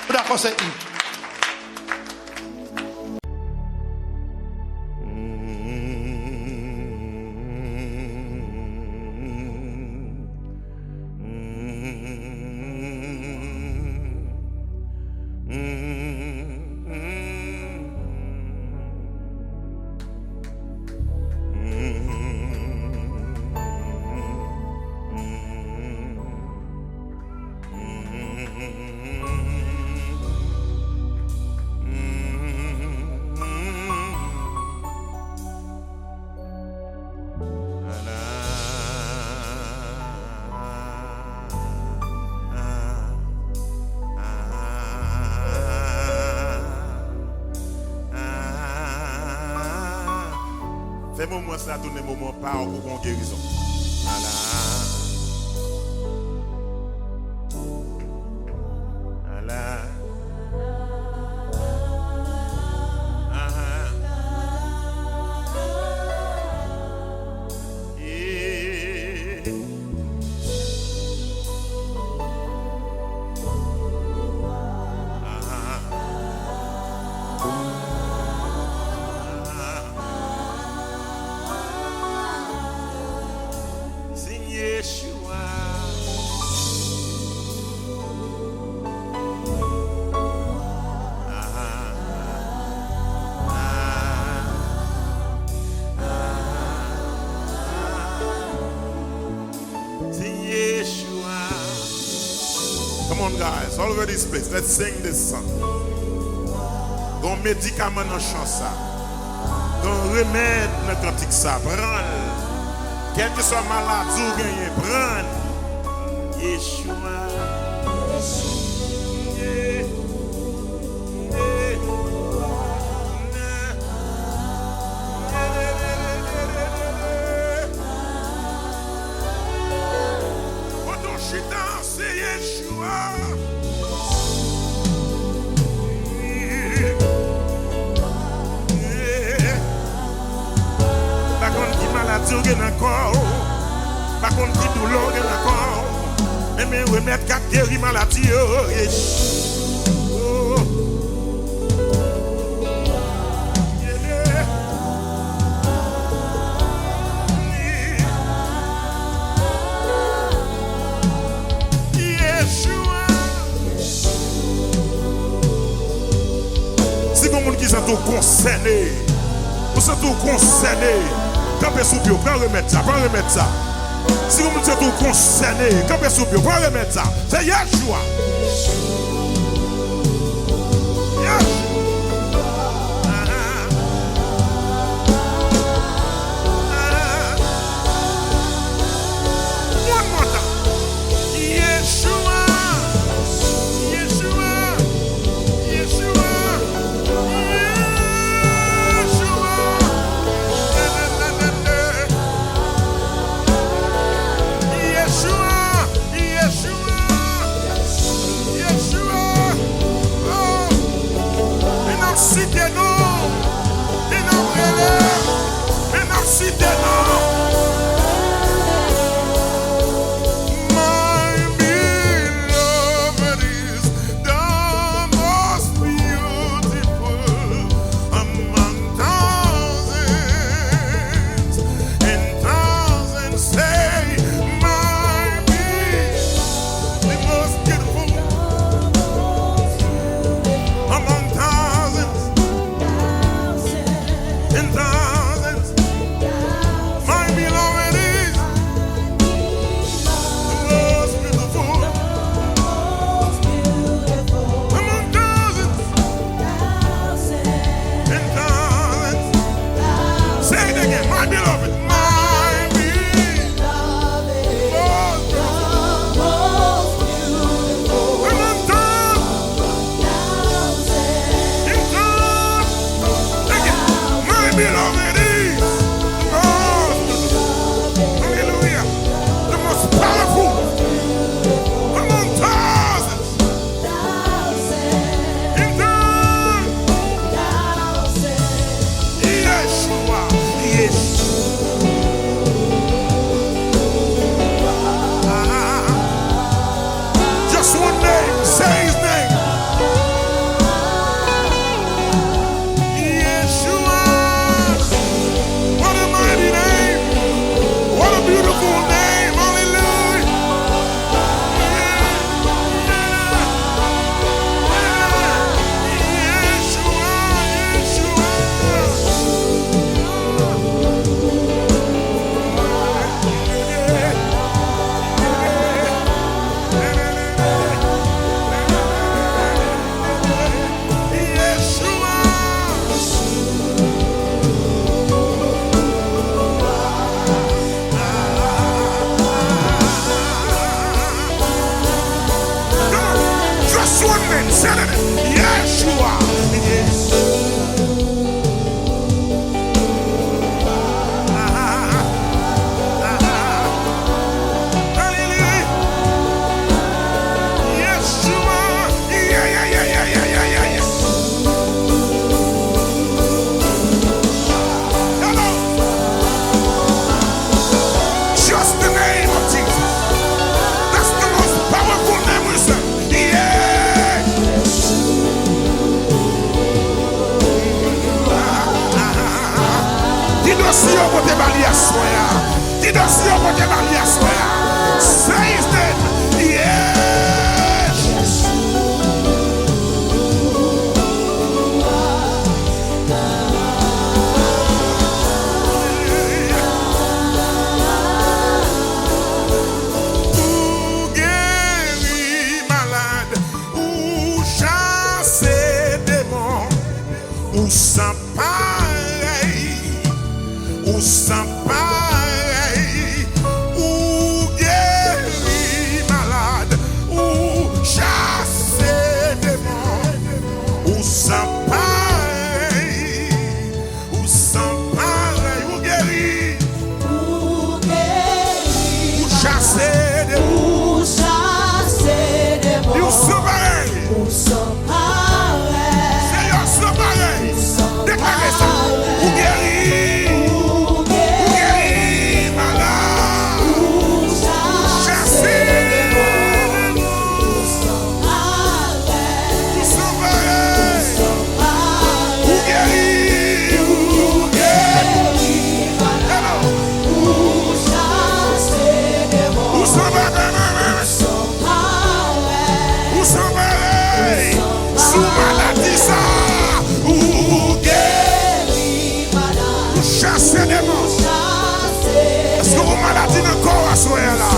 D'accord, c'est Ces moments ça tourne des moments pas pour une guérison. Come on, guys, all over this place, let's sing this song. Gon médicament dans chant ça. Gon remède dans cantique ça. Prends. Quel que soit maladie ou gagné, prends. Yeshua. Par contre, qui douleur encore, mais remettre qu'à guérir maladie. Si vous monde qui sont concernés, vous êtes concernés. Campez sous pied, prends remettre ça, prends remettre ça. Si vous êtes tout concerné, campez sous pied, prends remettre ça. C'est Yeshua. One more time. Yeshua. Yeshua. Yeshua. Yeshua. beloved is hallelujah, the most powerful among thousands. In Yeshua, yes. Just one name, say his name. Yeshua. What a mighty name. What a beautiful name. Hallelujah. Yeshua, just one name, say it. Yeshua. Yes. Hallelujah. Yeshua. Yeah. Hello. Just the name of Jesus. That's the most powerful name we serve. Yeah. Didosia pote bali aswaya. Didosia pote bali aswaya. Say his name. Yes. Ou guérit malade, ou chassé démon, ou sans pareil, ou sans pareil, ou guérit malade, ou chassé démon, ou sans pareil, ou sans pareil, ou guérit, ou chassé démon. You so pareil. Seigneur, so pareil. Déclarez ça. Ou guérit malade. Chassé. Ou so pareil. Ou guérit. Hello. Ou so pareil. Ou so pareil. Sous maladie ça. Ou guérit. Ou chasser des mots. Est-ce que vous maladie de corps à soi là?